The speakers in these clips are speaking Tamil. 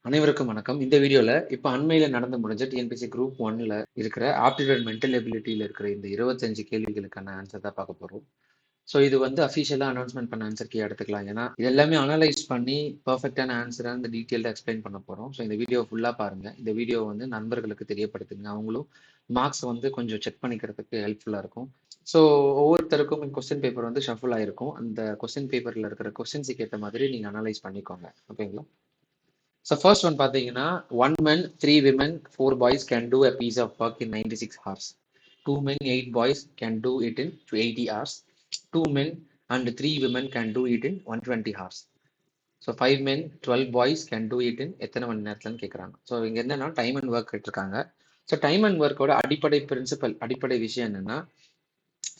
அனைவருக்கும் வணக்கம். இந்த வீடியோல இப்ப அண்மையில நடந்து முடிஞ்ச டிஎன்பிஎஸ்சி குரூப் 1ல இருக்கிற ஆப்டிடியூட் மென்டல் எபிலிட்டியில இருக்கிற இந்த 25 கேள்விகளுக்கான ஆன்சர் தான் பார்க்க போறோம். ஸோ இது வந்து அஃபிஷியலா அனௌன்ஸ்மெண்ட் பண்ண ஆன்சர் கீ எடுத்துக்கலாம். ஏன்னா இது எல்லாமே அனலைஸ் பண்ணி பர்ஃபெக்டான ஆன்சரா இந்த டீட்டெயில்டா எக்ஸ்பிளைன் பண்ண போறோம். ஸோ இந்த வீடியோ ஃபுல்லா பாருங்க. இந்த வீடியோ வந்து நண்பர்களுக்கு தெரியப்படுத்துங்க. அவங்களும் மார்க்ஸ் வந்து கொஞ்சம் செக் பண்ணிக்கிறதுக்கு ஹெல்ப்ஃபுல்லா இருக்கும். ஸோ ஒவ்வொருத்தருக்கும் கொஸ்டின் பேப்பர் வந்து ஷஃபிள் ஆயிருக்கும். அந்த கொஸ்டின் பேப்பர்ல இருக்கிற கொஸ்டின்ஸுக்கு ஏற்ற மாதிரி நீங்க அனலைஸ் பண்ணிக்கோங்க. ஓகேங்களா? So first one பாத்தீங்கன்னா 1 man, 3 women, 4 boys can do a piece of work in 96 hours. 2 men, 8 boys can do it in 80 hours. 2 men and 3 women can do it in 120 hours. So 5 men, 12 boys can do it in எத்தனை மணி நேரத்துலன்னு கேட்குறாங்க. ஸோ இங்க என்னன்னா டைம் அண்ட் ஒர்க் கேட்டிருக்காங்க. ஸோ டைம் அண்ட் ஒர்க்கோட அடிப்படை பிரின்சிபல் அடிப்படை விஷயம் என்னன்னா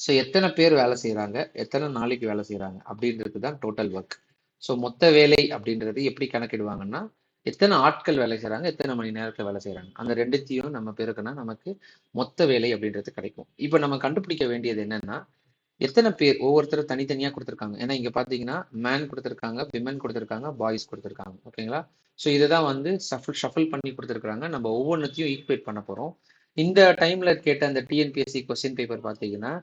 ஸோ எத்தனை பேர் வேலை செய்கிறாங்க, எத்தனை நாளைக்கு வேலை செய்கிறாங்க அப்படின்றது தான் டோட்டல் ஒர்க். ஸோ மொத்த வேலை அப்படின்றது எப்படி கணக்கிடுவாங்கன்னா எத்தனை ஆட்கள் வேலை செய்கிறாங்க, எத்தனை மணி நேரத்தில் வேலை செய்கிறாங்க, அந்த ரெண்டுத்தையும் நம்ம பெருக்குனா நமக்கு மொத்த வேலை அப்படின்றது கிடைக்கும். இப்போ நம்ம கண்டுபிடிக்க வேண்டியது என்னன்னா எத்தனை பேர் ஒவ்வொருத்தரும் தனித்தனியாக கொடுத்துருக்காங்க. ஏன்னா இங்கே பார்த்தீங்கன்னா மேன் கொடுத்துருக்காங்க, விமன் கொடுத்துருக்காங்க, பாய்ஸ் கொடுத்துருக்காங்க. ஓகேங்களா? ஸோ இதுதான் வந்து ஷஃபிள் பண்ணி கொடுத்துருக்காங்க. நம்ம ஒவ்வொன்றத்தையும் ஈக்குவேட் பண்ண போகிறோம். இந்த டைம்ல கேட்ட அந்த டிஎன்பிஎஸ்சி கொஸ்டின் பேப்பர் பார்த்தீங்கன்னா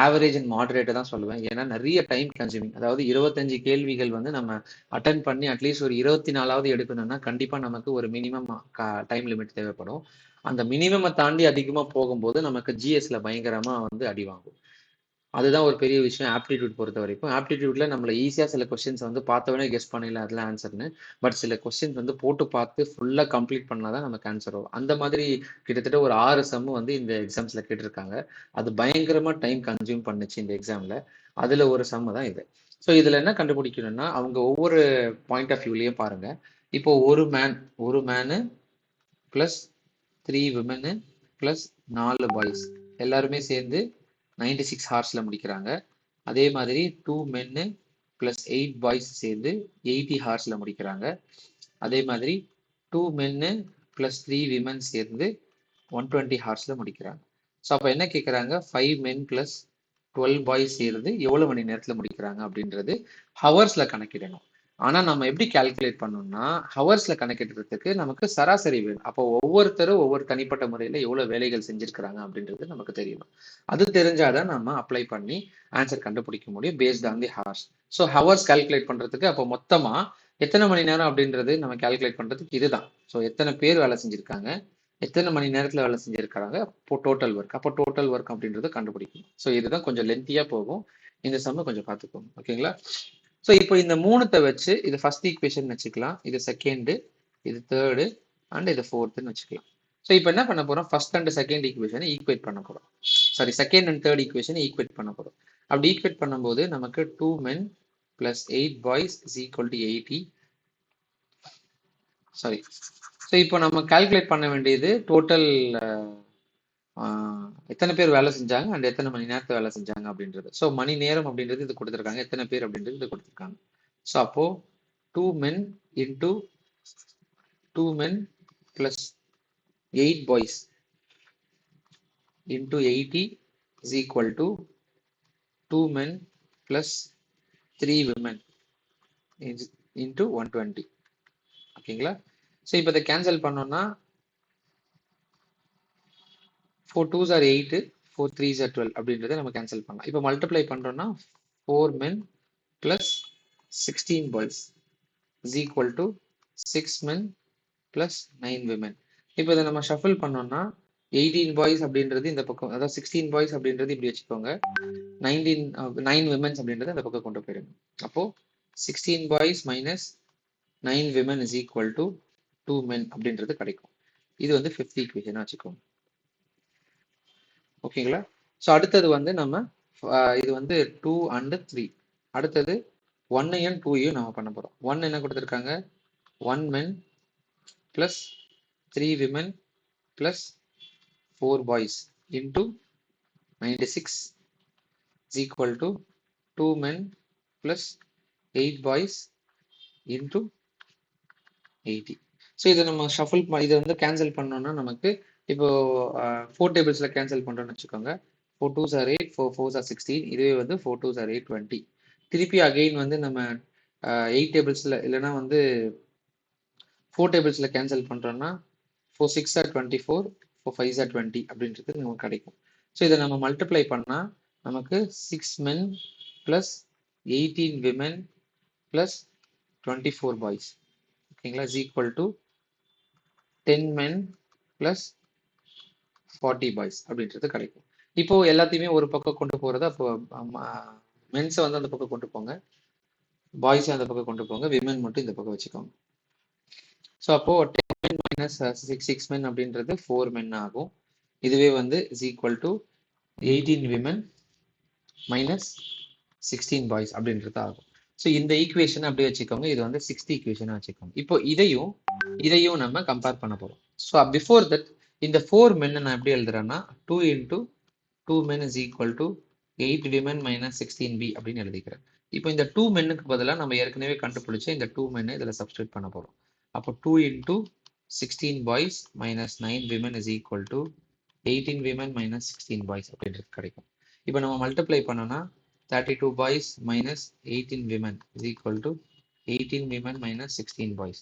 ஆவரேஜ் அண்ட் மாடரேட்டை தான் சொல்லுவேன். ஏன்னா நிறைய டைம் கன்சூமிங், அதாவது 25 கேள்விகள் வந்து நம்ம அட்டன் பண்ணி அட்லீஸ்ட் ஒரு 24வது எடுக்கணும்னா கண்டிப்பா நமக்கு ஒரு மினிமம் டைம் லிமிட் தேவைப்படும். அந்த மினிமமை தாண்டி அதிகமாக போகும்போது நமக்கு ஜிஎஸ்ல பயங்கரமா வந்து அடி வாங்கும். அதுதான் ஒரு பெரிய விஷயம் ஆப்டிடியூட் பொறுத்த வரைக்கும். ஆப்டிடியூட்ல நம்மள ஈஸியாக சில கொஸ்டின்ஸ் வந்து பார்த்தவொடனே கெஸ் பண்ணிடல அதெல்லாம் ஆன்சர்னு. பட் சில கொஸ்டின்ஸ் வந்து போட்டு பார்த்து ஃபுல்லாக கம்ப்ளீட் பண்ணாதான் நமக்கு ஆன்சர் வரும். அந்த மாதிரி கிட்டத்தட்ட ஒரு 6 சம் வந்து இந்த எக்ஸாம்ஸ்ல கேட்டிருக்காங்க. அது பயங்கரமா டைம் கன்சியூம் பண்ணுச்சு இந்த எக்ஸாம்ல. அதுல ஒரு சம் தான் இது. ஸோ இதுல என்ன கண்டுபிடிக்கணும்னா அவங்க ஒவ்வொரு பாயிண்ட் ஆஃப் வியூலயும் பாருங்க. இப்போ ஒரு menu plus 3 women plus 4 boys எல்லாருமே சேர்ந்து 96 ஹார்ஸ்ல முடிக்கிறாங்க. அதே மாதிரி 2 மென்னு பிளஸ் 8 பாய்ஸ் சேர்ந்து 80 ஹார்ஸ்ல முடிக்கிறாங்க. அதே மாதிரி 2 மென்னு பிளஸ் 3 விமன் சேர்ந்து 120 ஹார்ஸ்ல முடிக்கிறாங்க. ஸோ அப்போ என்ன கேட்குறாங்க, 5 மென் பிளஸ் 12 பாய்ஸ் சேர்ந்து எவ்வளவு மணி நேரத்தில் முடிக்கிறாங்க அப்படின்றது ஹவர்ஸ்ல கணக்கிடணும். ஆனா நம்ம எப்படி கால்குலேட் பண்ணோம்னா ஹவர்ஸ்ல கணக்கிடுறதுக்கு நமக்கு சராசரி வேணும். அப்போ ஒவ்வொருத்தரும் ஒவ்வொரு தனிப்பட்ட முறையில எவ்வளவு வேலைகள் செஞ்சிருக்கிறாங்க அப்படின்றது நமக்கு தெரியணும். அது தெரிஞ்சாதான் நம்ம அப்ளை பண்ணி ஆன்சர் கண்டுபிடிக்க முடியும் based on the hours. So hours calculate பண்றதுக்கு அப்போ மொத்தமா எத்தனை மணி நேரம் அப்படின்றது நம்ம கால்குலேட் பண்றதுக்கு இதுதான். ஸோ எத்தனை பேர் வேலை செஞ்சிருக்காங்க, எத்தனை மணி நேரத்துல வேலை செஞ்சிருக்காங்க, இப்போ டோட்டல் ஒர்க். அப்போ டோட்டல் ஒர்க் அப்படின்றத கண்டுபிடிக்கணும். ஸோ இதுதான் கொஞ்சம் லென்த்தியா போகும். இந்த சம்ம கொஞ்சம் பார்த்துக்கோங்க. ஓகேங்களா? ஸோ இப்போ இந்த மூணுத்தை வச்சு இது ஃபர்ஸ்ட் ஈக்குவேஷன் வச்சுக்கலாம், இது செகண்டு, இது தேர்டு அண்ட் இது ஃபோர்த்துன்னு வச்சுக்கலாம். ஸோ இப்போ என்ன பண்ண போறோம், ஃபர்ஸ்ட் அண்ட் செகண்ட் ஈக்குவேஷனை ஈக்குவேட் பண்ண போறோம். சாரி, செகண்ட் அண்ட் தேர்ட் ஈக்குவேஷனை ஈக்குவேட் பண்ண போறோம். அப்படி ஈக்குவேட் பண்ணும்போது நமக்கு 2 men plus 8 boys is equal to 80. Sorry, so இப்போ நம்ம கால்குலேட் பண்ண வேண்டியது டோட்டல் எத்தனை பேர் வேலை செஞ்சாங்க அண்ட் எத்தனை மணி நேரத்தை வேலை செஞ்சாங்க அப்படின்றது. ஸோ மணி நேரம் அப்படின்றது இது கொடுத்துருக்காங்க, எத்தனை பேர் அப்படின்றது இது கொடுத்துருக்காங்க. ஸோ அப்போ 2 men into 2 men plus 8 boys into 80 is equal to 2 men plus 3 women into 120. ஓகேங்களா? ஸோ இப்போ இதை கேன்சல் பண்ணோம்னா 4 2s are 8, 4 3s are 12 அப்படின்றத நம்ம கேன்சல் பண்ணலாம். இப்போ மல்டிப்ளை பண்றோம்னா 4 men plus 16 boys is equal to 6 men plus 9 women. இப்போ இதை நம்ம ஷஃபிள் பண்ணோம்னா 18 boys அப்படின்றது இந்த பக்கம், அதாவது 16 boys அப்படின்றது இப்படி வச்சுக்கோங்க, 9 women அப்படின்றது அந்த பக்கம் கொண்டு போயிடுங்க. அப்போ 16 boys minus 9 women is equal to 2 men அப்படின்றது கிடைக்கும். இது வந்து 5th ஈக்குவேஷன் வச்சுக்கோங்க. ஓகேங்களா? ஸோ அடுத்தது வந்து நம்ம இது வந்து 2 and 3. அடுத்தது 1ஐயும் 2ஐயும் நம்ம பண்ண போறோம். 1 என்ன கொடுத்துருக்காங்க, 1 men plus 3 women plus 4 boys into 96 is equal to 2 men plus 8 boys into 80. So இதை நம்ம ஷஃபிள் இதை வந்து கேன்சல் பண்ணோம்னா நமக்கு இப்போ 4 டேபிள்ஸ்ல கேன்சல் பண்றோம்னு வச்சுக்கோங்க. 4 2s are 8, 4 4s are 16. இதுவே வந்து 4 2s are 8, 20. திருப்பி அகைன் வந்து நம்ம 8 டேபிள்ஸ்ல இல்லைன்னா வந்து 4 டேபிள்ஸில் கேன்சல் பண்ணுறோன்னா 4 6 ஆர் 24, 4 5 ஆர் 20 அப்படின்றது நமக்கு கிடைக்கும். ஸோ இதை நம்ம மல்டிப்ளை பண்ணால் நமக்கு 6 men plus 18 women plus 24 boys, ஓகேங்களா, is equal to 10 men plus 40 boys அப்படின்றது கிடைக்கும். இப்போ எல்லாத்தையுமே ஒரு பக்கம் கொண்டு போகிறது, அப்போ மென்ஸை வந்து அந்த பக்கம் கொண்டு போங்க, பாய்ஸை அந்த பக்கம் கொண்டு போங்க, விமன் மட்டும் இந்த பக்கம் வச்சுக்கோங்க. ஸோ அப்போ 10 men மைனஸ் 6 men அப்படின்றது 4 men ஆகும். இதுவே வந்து is equal to 18 women minus 16 boys அப்படின்றது ஆகும். ஸோ இந்த ஈக்குவேஷனை அப்படியே வச்சுக்கோங்க, இது வந்து 6th ஈக்குவேஷனாக வச்சுக்கோங்க. இப்போ இதையும் நம்ம கம்பேர் பண்ண போகிறோம். ஸோ பிஃபோர் தட் இந்த 4 men நான் எப்படி எழுதுறேன்னா 2 into 2 men is equal to 8 women minus 16b அப்படின்னு எழுதிக்கிறேன். இப்போ இந்த 2 menக்கு பதிலாக நம்ம ஏற்கனவே கண்டுபிடிச்ச இந்த 2 men இதில் சப்ஸ்டியூட் பண்ண போகிறோம். அப்போ 2 into 16 boys minus 9 women is equal to 18 women minus 16 boys அப்படின்றது கிடைக்கும். இப்போ நம்ம மல்டிப்ளை பண்ணோம்னா 32 boys minus 18 women is equal to 18 women minus 16 boys.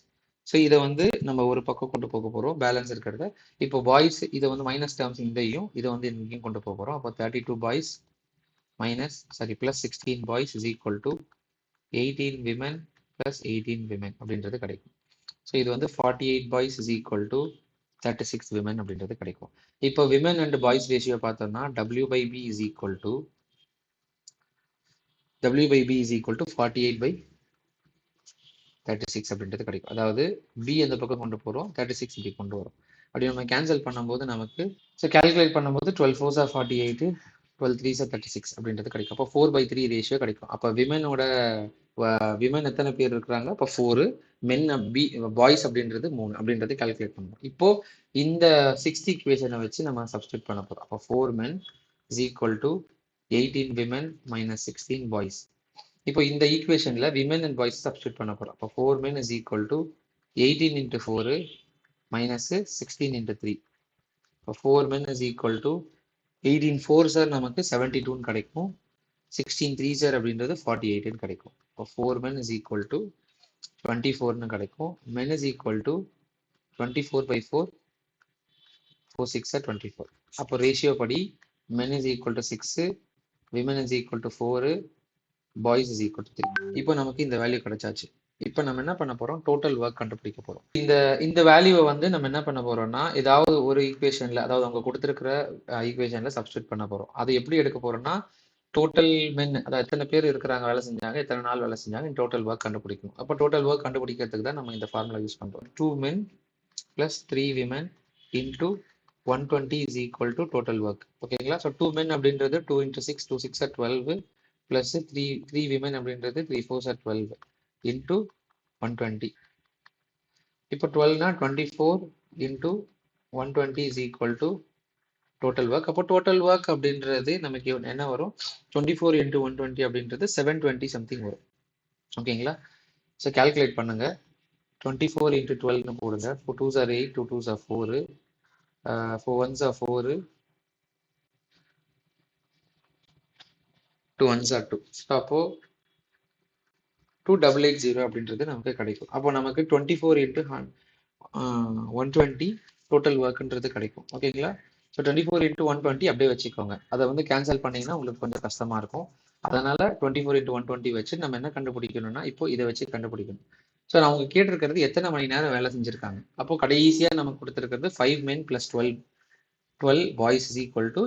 So இதை வந்து நம்ம ஒரு பக்கம் கொண்டு போக போகிறோம், பேலன்ஸ் இருக்கிறத. இப்போ பாய்ஸ் இதை வந்து மைனஸ் டேர்ம்ஸ் இதையும் இதை வந்து இங்கேயும் கொண்டு போக போகிறோம். அப்போ 32 boys minus plus 16 boys is equal to 18 women plus 18 women அப்படின்றது கிடைக்கும். ஸோ இது வந்து 48 boys is equal to 36 women அப்படின்றது கிடைக்கும். இப்போ விமன் அண்ட் பாய்ஸ் ரேஷியோ பார்த்தோம்னா W/B is equal to 48/36 அப்படின்றது கிடைக்கும். அதாவது பி அந்த பக்கம் கொண்டு போகிறோம், 36 இப்படி கொண்டு வரும். அப்படி நம்ம கேன்சல் பண்ணும்போது நமக்கு கால்குலேட் பண்ணும்போது 12 4s are 48, 12 3s are 36 அப்படின்றது கிடைக்கும். அப்போ 4/3 ரேஷியோ கிடைக்கும். அப்போ விமன் எத்தனை பேர் இருக்கிறாங்க, அப்போ 4, மென் பாய்ஸ் அப்படின்றது 3 அப்படின்றது கால்குலேட் பண்ணுவோம். இப்போ இந்த 6th ஈக்குவேஷனை வச்சு நம்ம சப்ஸ்டியூட் பண்ண போகிறோம். அப்போ 4 men is equal to 18 women minus 16 boys. இப்போ இந்த ஈக்குவேஷன்ல விமன் அண்ட் பாய்ஸ் சப்ஸ்டியூட் பண்ண போகிறோம். அப்போ 4 men is equal to 18 into 4 minus 16 into 3. இப்போ 4 men is equal to 18 4s நமக்கு 72 கிடைக்கும், 16 3s அப்படின்றது 48 கிடைக்கும். இப்போ 4 men is equal to 24 கிடைக்கும். men is equal to 24/4, 4 6 24. அப்போ ரேஷியோ படி men is equal to 6, women is equal to 4, boys is equal to 3. இப்போ நமக்கு இந்த வேல்யூ கிடைச்சாச்சு. இப்போ நம்ம என்ன பண்ண போறோம், டோட்டல் ஒர்க் கண்டுபிடிக்க போறோம். இந்த வேல்யூவை வந்து நம்ம என்ன பண்ண போறோம்னா ஏதாவது ஒரு ஈக்குவேஷன்ல, அதாவது அவங்க கொடுத்துருக்கிற ஈக்குவேஷன்ல சப்ஸ்டியூட் பண்ண போறோம். அது எப்படி எடுக்க போறோம்னா டோட்டல் மென், அதாவது எத்தனை பேர் இருக்கிறாங்க, வேலை செஞ்சாங்க, எத்தனை நாள் வேலை செஞ்சாங்க, டோட்டல் ஒர்க் கண்டுபிடிக்கணும். அப்போ டோட்டல் ஒர்க் கண்டுபிடிக்கிறதுக்கு தான் நம்ம இந்த ஃபார்முலா யூஸ் பண்றோம். 2 men plus 3 women into 120 is equal to total work. ஓகேங்களா. ஸோ 2 men அப்படின்றது 2 into 6, 2 6 are 12 plus 3 women அப்படின்றது 3 4s are 12 into 120. இப்போ 12னா 24 into 120 is equal to total work. அப்போ total work அப்படின்றது நமக்கு என்ன வரும், 24 into 120 அப்படின்றது 720 சம்திங் வரும். ஓகேங்களா. ஸோ கால்குலேட் பண்ணுங்க. 24 into 12னு போடுங்க. 4 2s are 8, 2 2s are 4, 4 1s are 4, 2 1s are 2. So அப்போ 2880 அப்படின்றது நமக்கு கிடைக்கும். அப்போ நமக்கு 24 into 120 டோட்டல் ஒர்க்ன்றது கிடைக்கும். ஓகேங்களா. ஸோ 24 into 120 அப்படியே வச்சுக்கோங்க. அதை வந்து கேன்சல் பண்ணீங்கன்னா உங்களுக்கு கொஞ்சம் கஷ்டமா இருக்கும். அதனால 24 into 120 வச்சு நம்ம என்ன கண்டுபிடிக்கணும்னா இப்போ இதை வச்சு கண்டுபிடிக்கணும். ஸோ நான் அவங்க கேட்டிருக்கிறது எத்தனை மணி நேரம் வேலை செஞ்சிருக்காங்க. அப்போ கடைசியாக நமக்கு கொடுத்துருக்கிறது 5 men plus 12 boys is equal to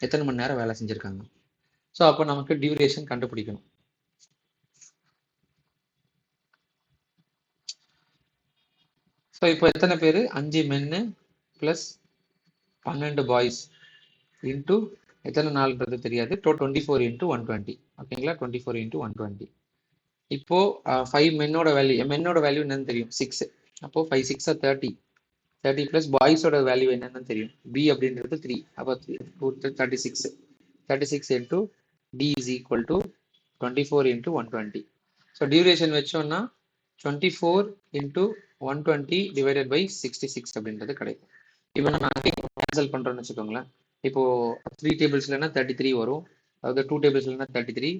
எத்தனை மணி நேரம் வேலை செஞ்சிருக்காங்க. ஸோ அப்போ நமக்கு டியூரேஷன் கண்டுபிடிக்கணும். ஸோ இப்போ எத்தனை பேர், 5 மென்னு ப்ளஸ் 12 பாய்ஸ் இன்ட்டு எத்தனை நாள்ன்றது தெரியாது, 24 into 120. ஓகேங்களா. 24 into 120. இப்போ 5 மென்னோட வேல்யூ என்னன்னு தெரியும், 6. அப்போ 5 6 30 ப்ளஸ் பாய்ஸோட வேல்யூ என்னன்னு தெரியும், பி அப்படின்றது 3. அப்போ 36 into T is equal to 24 into 120. So duration வச்சோம்னா 24 into 120 divided by 66 அப்படின்றது கிடைக்கும். இப்போ நான் கேன்சல் பண்ணுறோன்னு வச்சுக்கோங்களேன். இப்போ 3 டேபிள்ஸ்லன்னா 33 வரும், அதாவது 2 டேபிள்ஸ்லன்னா 33,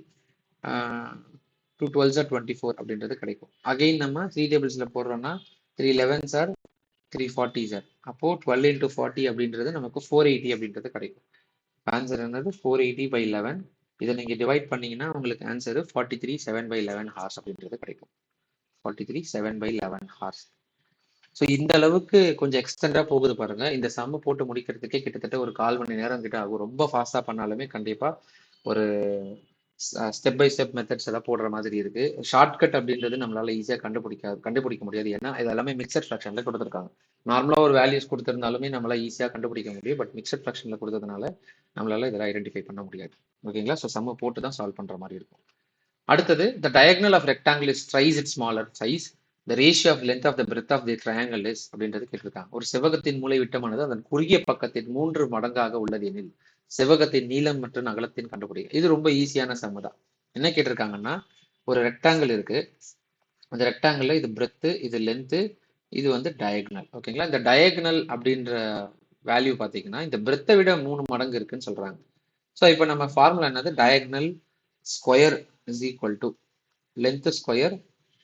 2 12s are 24 அப்படின்றது கிடைக்கும். அகைன் நம்ம 3 டேபிள்ஸில் போடுறோம்னா 3 11s are 340 சார். அப்போ 12 into 40 அப்படின்றது நமக்கு 480 அப்படின்றது கிடைக்கும். ஆன்சர் என்னது 480/11. இதை நீங்க டிவைட் பண்ணீங்கன்னா உங்களுக்கு ஆன்சர் 43/7/11 ஹார்ஸ் அப்படின்றது கிடைக்கும். 43/7/11 ஹார்ஸ். ஸோ இந்த அளவுக்கு கொஞ்சம் எக்ஸ்டெண்டா போகுது பாருங்க. இந்த சம்ம போட்டு முடிக்கிறதுக்கே கிட்டத்தட்ட ஒரு 1/4 மணி நேரம் கிட்ட ஆகும். ரொம்ப ஃபாஸ்டா பண்ணாலுமே கண்டிப்பா ஒரு ஸ்டெப் பை ஸ்டெப் மெத்தட்ஸ் எல்லாம் போடுற மாதிரி இருக்கு. ஷார்ட்கட் அப்படின்றது நம்மளால ஈஸியா கண்டுபிடிக்க முடியாது. ஏன்னா இது எல்லாமே மிக்சட் ஃபிராக்ஷன்ல கொடுத்துருக்காங்க. நார்மலா ஒரு வேல்யூஸ் கொடுத்திருந்தாலுமே நம்மளால ஈஸியா கண்டுபிடிக்க முடியும். பட் மிக்சட் ஃபிராக்ஷன்ல கொடுத்ததுனால நம்மளால இதெல்லாம் ஐடென்டிஃபை பண்ண முடியாது. ஓகேங்களா? ஸோ சம்ம போட்டு தான் சால்வ் பண்ற மாதிரி இருக்கும். அடுத்தது, the diagonal of rectangle is thrice its smaller size. The ratio of length of the breadth of the triangle is அப்படின்றது கேட்டிருக்காங்க. ஒரு செவ்வகத்தின் மூலை விட்டமானது அதன் குறுகிய பக்கத்தின் 3 மடங்காக உள்ளது எனில் செவ்வகத்தின் நீளம் மற்றும் அகலத்தின் கண்டுபிடிக்க. இது ரொம்ப ஈஸியான சம்மு தான். என்ன கேட்டிருக்காங்கன்னா, ஒரு ரெக்டாங்கிள் இருக்கு. அந்த ரெக்டாங்கிள் இது பிரெத்து, இது லென்த்து, இது வந்து டயகனல். ஓகேங்களா? இந்த டயகனல் அப்படின்ற வேல்யூ பார்த்தீங்கன்னா இந்த பிரெத்தை விட 3 மடங்கு இருக்குன்னு சொல்றாங்க. ஸோ இப்போ நம்ம ஃபார்முலா என்னது? Diagonal square is equal to length square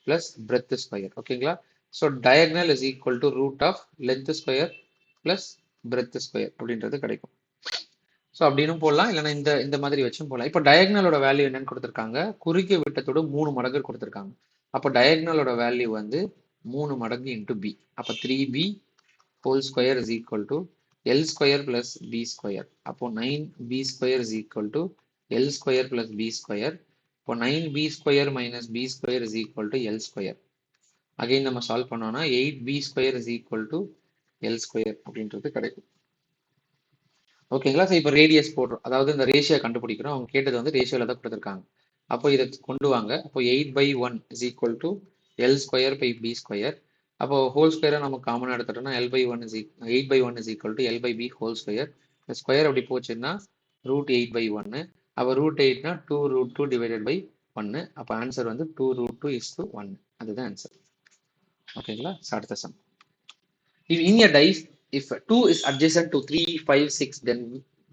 plus breadth square. ஓகேங்களா? So diagonal is equal to root of length square plus breadth square அப்படின்றது கிடைக்கும். ஸோ அப்படின்னு போடலாம், இல்லைன்னா இந்த மாதிரி வச்சும் போடலாம். இப்போ டயக்னலோட வேல்யூ என்னன்னு கொடுத்துருக்காங்க? குறுகிய விட்டத்தோட 3 மடங்கு கொடுத்துருக்காங்க. அப்போ டயக்னலோட வேல்யூ வந்து 3 மடங்கு இன்ட்டு பி. அப்போ 3b whole square is equal to L square plus B square. அப்போ 9b square is equal to L square plus B square. இப்போ 9b square minus B square is equal to L square. Again நம்ம சால்வ் பண்ணோம்னா 8b square is equal to L square அப்படின்றது கிடைக்கும். ஓகேங்களா? ஸோ இப்போ ரேடியஸ் போடுறோம், அதாவது இந்த ரேஷியோ கண்டுபிடிக்கிறோம். அவங்க கேட்டது வந்து ரேஷியோவில் தான் கொடுத்துருக்காங்க. அப்போ இதை கொண்டு வாங்க. அப்போ 8/1 is equal to L square by B square. அப்போ ஹோல் ஸ்கொயரை நம்ம காமனாக எடுத்துட்டோம்னா 8/1 is equal to L by B whole square. இந்த ஸ்கொயர் அப்படி போச்சுன்னா ரூட் 8/1. அப்போ ரூட் 8னா 2√2 டிவைடட் பை 1. அப்போ ஆன்சர் வந்து 2√2 இஸ் டு 1. அதுதான் ஆன்சர். ஓகேங்களா? அடுத்த some. In a dice, if 2 is adjacent to 3, 5, 6, then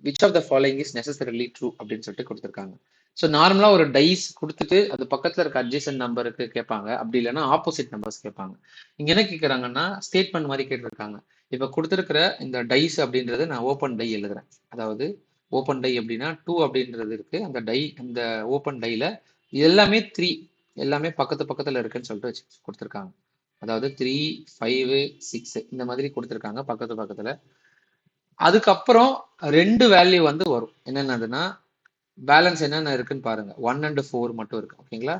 which of the following is necessarily true அப்படின்னு சொல்லிட்டு கொடுத்துருக்காங்க. ஸோ நார்மலாக ஒரு டைஸ் கொடுத்துட்டு அது பக்கத்தில் இருக்க அட்ஜசன்ட் நம்பருக்கு கேட்பாங்க, அப்படி இல்லைன்னா ஆப்போசிட் நம்பர்ஸ் கேட்பாங்க. இங்கே என்ன கேட்குறாங்கன்னா ஸ்டேட்மெண்ட் மாதிரி கேட்டிருக்காங்க. இப்போ கொடுத்துருக்கிற இந்த டைஸ் அப்படின்றது நான் ஓப்பன் டை எழுதுறேன். அதாவது ஓப்பன் டை அப்படின்னா 2 அப்படின்றது இருக்கு. அந்த ஓப்பன் டைல எல்லாமே 3 எல்லாமே பக்கத்தில் இருக்குன்னு சொல்லிட்டு வச்சு கொடுத்துருக்காங்க. அதாவது 3, 5, 6 இந்த மாதிரி கொடுத்துருக்காங்க பக்கத்துல. அதுக்கப்புறம் 2 வேல்யூ வந்து வரும். என்னென்னதுன்னா பேலன்ஸ் என்னென்ன இருக்குன்னு பாருங்க. 1 and 4 மட்டும் இருக்கு. ஓகேங்களா?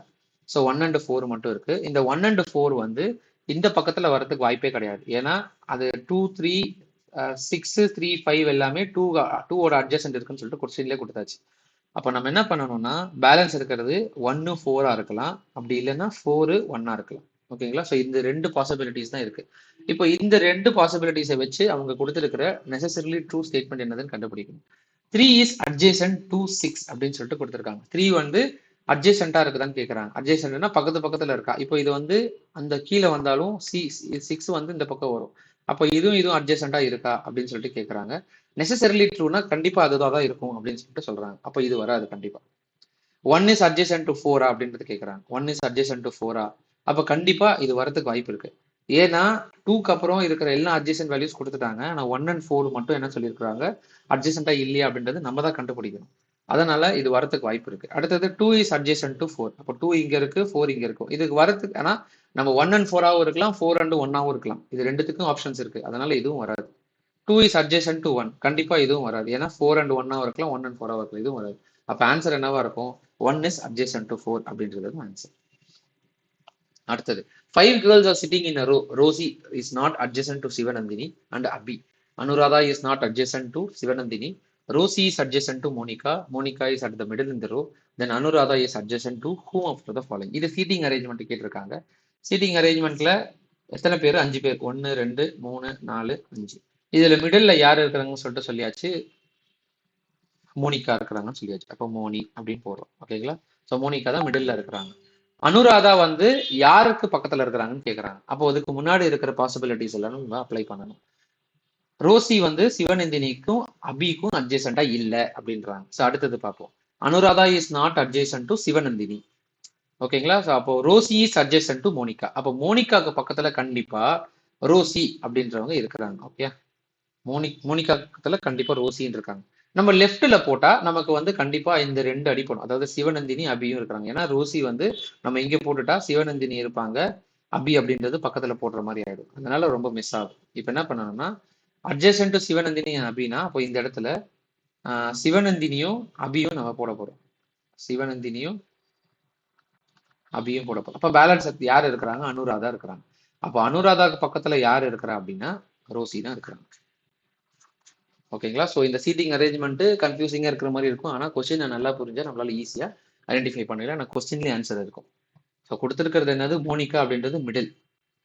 ஸோ 1 and 4 மட்டும் இருக்கு. இந்த 1 and 4 வந்து இந்த பக்கத்துல வரதுக்கு வாய்ப்பே கிடையாது. ஏன்னா அது 2, 3, 6, 3, 5 எல்லாமே 2ஓட அட்ஜசன்ட் இருக்குன்னு சொல்லிட்டு கொஸ்டின்லேயே கொடுத்தாச்சு. அப்போ நம்ம என்ன பண்ணணும்னா பேலன்ஸ் இருக்கிறது 1, 4 இருக்கலாம், அப்படி இல்லைன்னா 4, 1 இருக்கலாம். ஓகேங்களா? ஸோ இந்த 2 பாசிபிலிட்டிஸ் தான் இருக்கு. இப்போ இந்த 2 பாசிபிலிட்டிஸை வச்சு அவங்க கொடுத்துருக்கிற நெசசரிலி ட்ரூ ஸ்டேட்மெண்ட் என்னதுன்னு கண்டுபிடிக்கணும். 3 இஸ் அட்ஜேசன்ட் டு 6 அப்படின்னு சொல்லிட்டு கொடுத்துருக்காங்க. 3 வந்து அட்ஜேசண்டா இருக்குதான்னு கேட்கறாங்க. அட்ஜேசன்ட்னா பக்கத்துல இருக்கா. இப்போ இது வந்து அந்த கீழே வந்தாலும் 6 வந்து இந்த பக்கம் வரும். அப்போ இதுவும் அட்ஜேசண்டா இருக்கா அப்படின்னு சொல்லிட்டு கேட்கறாங்க. நெசசரிலி ட்ரூனா கண்டிப்பா அதுதான் தான் இருக்கும் அப்படின்னு சொல்லிட்டு சொல்றாங்க. அப்போ இது வராது கண்டிப்பா. 1 இஸ் அட்ஜேசன்ட் டு 4 அப்படின்றது கேட்கறாங்க. 1 இஸ் அட்ஜேசன்ட் டு 4 அப்போ கண்டிப்பா இது வரதுக்கு வாய்ப்பு இருக்கு. ஏன்னா 2க்கு அப்புறம் இருக்கிற எல்லா அட்ஜசன்ட் வேல்யூஸ் கொடுத்துட்டாங்க. ஆனா 1 and 4 மட்டும் என்ன சொல்லியிருக்காங்க, அட்ஜசண்டா இல்லையா அப்படின்றது நம்ம தான் கண்டுபிடிக்கணும். அதனால இது வரதுக்கு வாய்ப்பு இருக்கு. அடுத்தது 2 இஸ் அட்ஜசன்ட் டு 4. அப்போ 2 இங்க இருக்கு, 4 இங்க இருக்கும். இதுக்கு வரதுக்கு ஆனா நம்ம 1 and 4 இருக்கலாம், 4 and 1 இருக்கலாம். இது ரெண்டுத்துக்கும் ஆப்ஷன்ஸ் இருக்கு. அதனால இதுவும் வராது. 2 இஸ் அட்ஜசன்ட் டு 1. கண்டிப்பா இதுவும் வராது. ஏன்னா 4 and 1 இருக்கலாம், 1 and 4 இருக்கலாம். இதுவும் வராது. அப்ப ஆன்சர் என்னவா இருக்கும்? 1 இஸ் அட்ஜசன்ட் டு 4 அப்படின்றது ஆன்சர். அடுத்தது 5 girls are sitting in a row. Rosie is not adjacent to Sivanandini and Abhi. Anuradha is not adjacent to Sivanandini. Rosie is adjacent to Monica. Monica is at the middle in the row. Then Anuradha is adjacent to whom after the following. இது சீட்டிங் அரேஞ்ச்மெண்ட் கேட்டிருக்காங்க. சீட்டிங் அரேஞ்ச்மெண்ட்ல எத்தனை பேர்? 5 பேர். 1, 2, 3, 4, 5. இதுல மிடில்ல யார் இருக்கிறாங்கன்னு சொல்லிட்டு சொல்லியாச்சு. மோனிகா இருக்கிறாங்கன்னு சொல்லியாச்சு. அப்போ மோனி அப்படின்னு போடுறோம். ஓகேங்களா? ஸோ மோனிகா தான் மிடில்ல இருக்கிறாங்க. அனுராதா வந்து யாருக்கு பக்கத்துல இருக்கிறாங்கன்னு கேட்கறாங்க. அப்போ அதுக்கு முன்னாடி இருக்கிற பாசிபிலிட்டிஸ் எல்லாம் நம்ம அப்ளை பண்ணணும். ரோசி வந்து சிவநந்தினிக்கும் அபிக்கும் அட்ஜேசண்டா இல்ல அப்படின்றாங்க. ஸோ அடுத்தது பார்ப்போம். Anuradha is not adjacent to Sivanandini. ஓகேங்களா? ஸோ அப்போ Rosie is adjacent to Monica. அப்போ மோனிகாக்கு பக்கத்துல கண்டிப்பா ரோசி அப்படின்றவங்க இருக்கிறாங்க. ஓகே, மோனிகா பக்கத்துல கண்டிப்பா ரோசின்னு இருக்காங்க. நம்ம லெஃப்ட்ல போட்டா நமக்கு வந்து கண்டிப்பா இந்த ரெண்டு அடிப்படும். அதாவது சிவநந்தினி அபியும் இருக்கிறாங்க. ஏன்னா ரோசி வந்து நம்ம இங்க போட்டுட்டா சிவநந்தினி இருப்பாங்க, அபி அப்படின்றது பக்கத்துல போடுற மாதிரி ஆயிடும். அதனால ரொம்ப மிஸ் ஆகும். இப்ப என்ன பண்ணணும்னா அட்ஜசன்ட் டு சிவநந்தினி அபினா அப்போ இந்த இடத்துல சிவநந்தினியும் அபியும் நம்ம போட போறோம். சிவநந்தினியும் அபியும் போட போறோம். அப்ப பேலன்ஸ் யார் இருக்கிறாங்க? அனுராதா இருக்கிறாங்க. அப்போ அனுராதாக்கு பக்கத்துல யார் இருக்கிறா அப்படின்னா ரோசி தான் இருக்கிறாங்க. ஓகேங்களா? ஸோ இந்த சீட்டிங் அரேஞ்ச்மெண்ட் கன்ஃபியூசிங்கா இருக்கிற மாதிரி இருக்கும். ஆனா கொஸ்டின் நல்லா புரிஞ்சா நம்மளால ஈஸியா ஐடென்டிஃபை பண்ணிடலாம். ஆனால் கொஸ்டின்லேயே ஆன்சர் இருக்கும். ஸோ கொடுத்துருக்கிறது என்னது? மோனிகா அப்படின்றது மிடில்.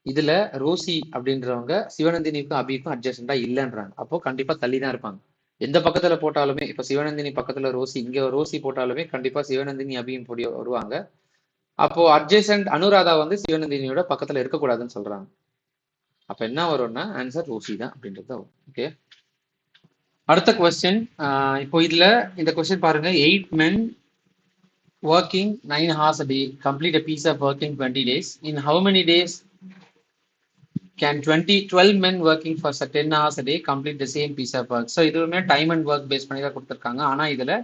இதுல ரோசி அப்படின்றவங்க சிவநந்தினிக்கும் அபிக்கும் அட்ஜஸ்டண்டா இல்லைன்றாங்க. அப்போ கண்டிப்பா தள்ளி தான் இருப்பாங்க. எந்த பக்கத்துல போட்டாலுமே இப்ப சிவநந்தினி பக்கத்துல ரோசி, இங்க ரோசி போட்டாலுமே கண்டிப்பா சிவநந்தினி அபியும் போடி வருவாங்க. அப்போ அட்ஜசன்ட் அனுராதா வந்து சிவநந்தினியோட பக்கத்துல இருக்கக்கூடாதுன்னு சொல்றாங்க. அப்ப என்ன வரும்னா ஆன்சர் ரோசி தான் அப்படின்றது வரும். ஓகே, அடுத்த கொஸ்டின். இப்போ இதுல இந்த கொஸ்டின் பாருங்க. 8 men working 9 hours a day complete a piece of work in 20 days. In how many days can 12 men working for 10 hours a day complete the same piece of work? So இதுவுமே டைம் அண்ட் ஒர்க் பேஸ் பண்ணி தான் கொடுத்துருக்காங்க. ஆனால் இதில்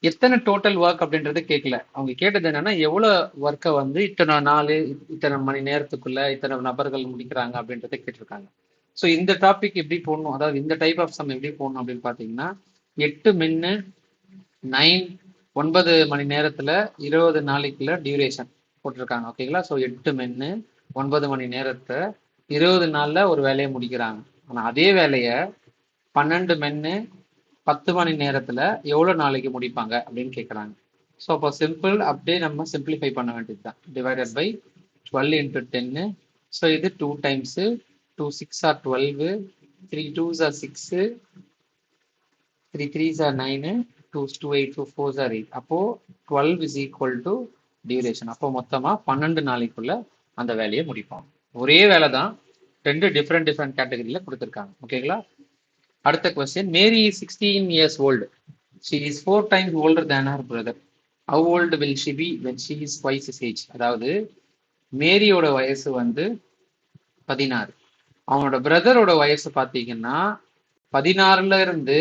எத்தனை டோட்டல் ஒர்க் அப்படின்றது கேட்கல. அவங்க கேட்டது என்னன்னா எவ்வளோ ஒர்க்கை வந்து இத்தனை நாள் இத்தனை மணி நேரத்துக்குள்ள இத்தனை நபர்கள் முடிக்கிறாங்க அப்படின்றத கேட்டிருக்காங்க. ஸோ இந்த டாபிக் எப்படி போடணும், அதாவது இந்த டைப் ஆஃப் சம் எப்படி போடணும் அப்படின்னு பார்த்தீங்கன்னா 8 மென்னு 9 மணி நேரத்தில் 20 நாளைக்குள்ள டியூரேஷன் போட்டிருக்காங்க. ஓகேங்களா? ஸோ 8 மென்னு 9 மணி நேரத்தை 20 நாள்ல ஒரு வேலையை முடிக்கிறாங்க. ஆனா அதே வேலையை 12 மென்னு 10 மணி நேரத்துல எவ்வளவு நாளைக்கு முடிப்பாங்க அப்படின்னு கேட்குறாங்க. ஸோ அப்போ சிம்பிள் அப்படியே நம்ம சிம்பிளிஃபை பண்ண வேண்டியது தான். Divided by 12 into 10. ஸோ இது 2 times 2 6 are 12, 3 2s are 6, 3 3s are 9, 2 2 8 2 4s are 8. அப்போ 12 is equal to டியூரேஷன். அப்போ மொத்தமா 12 நாளைக்குள்ள அந்த வேலையை முடிப்போம். ஒரே வேலை தான், ரெண்டு டிஃப்ரெண்ட் கேட்டகரியில கொடுத்துருக்காங்க. ஓகேங்களா? அடுத்த question. Mary is 16 years old. She is 4 times older than her brother. How old will she be when she is twice his age? அதாவது மேரியோட வயசு வந்து 16. அவனோட பிரதரோட வயசு பார்த்தீங்கன்னா 16ல இருந்து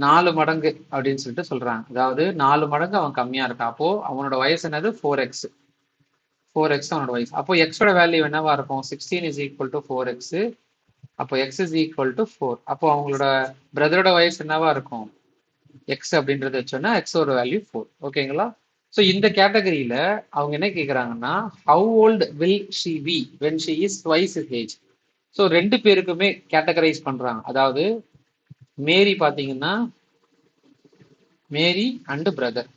4 மடங்கு அப்படின்னு சொல்லிட்டு சொல்றாங்க. அதாவது 4 மடங்கு அவன் கம்மியா இருக்கான். அப்போ அவனோட வயசு என்னது? 4x. 4x அவனோட வயசு. அப்போ எக்ஸோட வேல்யூ என்னவா இருக்கும்? 16 is equal to 4x. அப்போ x is equal to 4. அப்போ அவங்களோட பிரதரோட வயசு என்னவா இருக்கும்? எக்ஸ் அப்படின்றத வச்சோன்னா எக்ஸோட வேல்யூ 4. ஓகேங்களா? ஸோ இந்த கேட்டகரியில அவங்க என்ன கேட்குறாங்கன்னா how old will she B when she is twice is age. So ரெண்டு பேருக்குமே கேட்டகரைஸ் பண்றாங்க. அதாவது மேரி பார்த்தீங்கன்னா மேரி அண்ட் பிரதர்.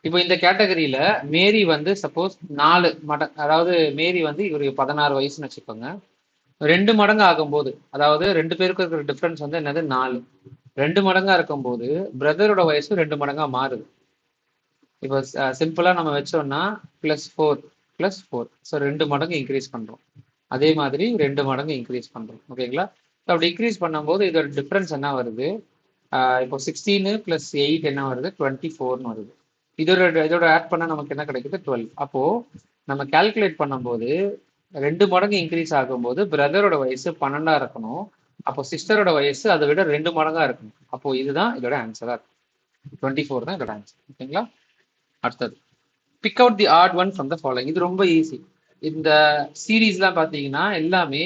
இப்போ இந்த கேட்டகரியில மேரி வந்து சப்போஸ் 4 மடங்கு, அதாவது மேரி வந்து இவருக்கு 16 வயசுன்னு வச்சுக்கோங்க. 2 மடங்கு ஆகும்போது, அதாவது ரெண்டு பேருக்கு இருக்கிற டிஃபரன்ஸ் வந்து என்னது? 4. 2 மடங்கா இருக்கும்போது பிரதரோட வயசு 2 மடங்கா மாறுது. இப்போ சிம்பிளா நம்ம வச்சோம்னா +4 ஸோ 2 மடங்கு இன்க்ரீஸ் பண்றோம். அதே மாதிரி 2 மடங்கு இன்க்ரீஸ் பண்றோம். ஓகேங்களா? ஸோ அப்படி இன்க்ரீஸ் பண்ணும்போது இதோட டிஃபரன்ஸ் என்ன வருது? இப்போ 16 + 8 என்ன வருது? 24ன்னு வருது. இதோட ஆட் பண்ணா நமக்கு என்ன கிடைக்குது? 12. அப்போ நம்ம கால்குலேட் பண்ணும்போது 2 மடங்கு இன்க்ரீஸ் ஆகும்போது பிரதரோட வயசு 12 இருக்கணும். அப்போ சிஸ்டரோட வயசு அதை விட 2 மடங்கா இருக்கணும். அப்போ இதுதான் இதோட ஆன்சரா இருக்கும். 24 தான் இதோட ஆன்சர். ஓகேங்களா? அடுத்தது pick out the odd one from the following. இது ரொம்ப ஈஸி. இந்த சீரீஸ்லாம் பார்த்தீங்கன்னா எல்லாமே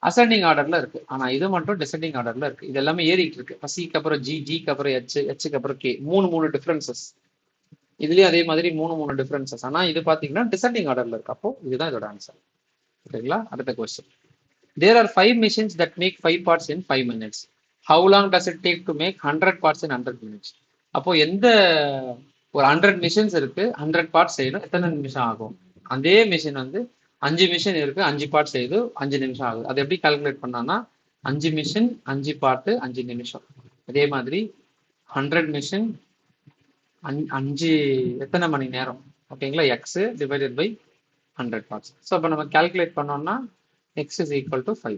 அசெண்டிங் ஆர்டர்ல இருக்கு. ஆனா இது மட்டும் டிசெண்டிங் ஆர்டர்ல இருக்கு. இது எல்லாமே ஏறிட்டு இருக்கு. இப்போ சிக்கு அப்புறம் ஜி, ஜிக்கு அப்புறம் ஹெச், ஹெச்சுக்கு அப்புறம் கே. மூணு டிஃபரன்சஸ். இதுலயும் அதே மாதிரி மூணு டிஃபரன்சஸ். ஆனா இது பாத்தீங்கன்னா டிசெண்டிங் ஆர்டர்ல இருக்கு. அப்போ இதுதான் இதோட ஆன்சர். ஓகேங்களா? அடுத்த question. There are 5 machines that make 5 parts in 5 minutes. How long does it take to make 100 parts in 100 minutes? அப்போ எந்த ஒரு 100 மிஷின்ஸ் இருக்கு, 100 பார்ட்ஸ் செய்யணும், எத்தனை நிமிஷம் ஆகும்? அதே மிஷின் வந்து 5 மிஷின் இருக்கு, 5 பார்ட் செய்யுது, 5 நிமிஷம் ஆகுது. அதை எப்படி கால்குலேட் பண்ணான்னா 5 மிஷின் 5 பார்ட் 5 நிமிஷம். அதே மாதிரி 100 மிஷின் 5 எத்தனை மணி நேரம்? ஓகேங்களா? X divided by 100 parts. So அப்போ நம்ம கால்குலேட் பண்ணோம்னா x is equal to 5.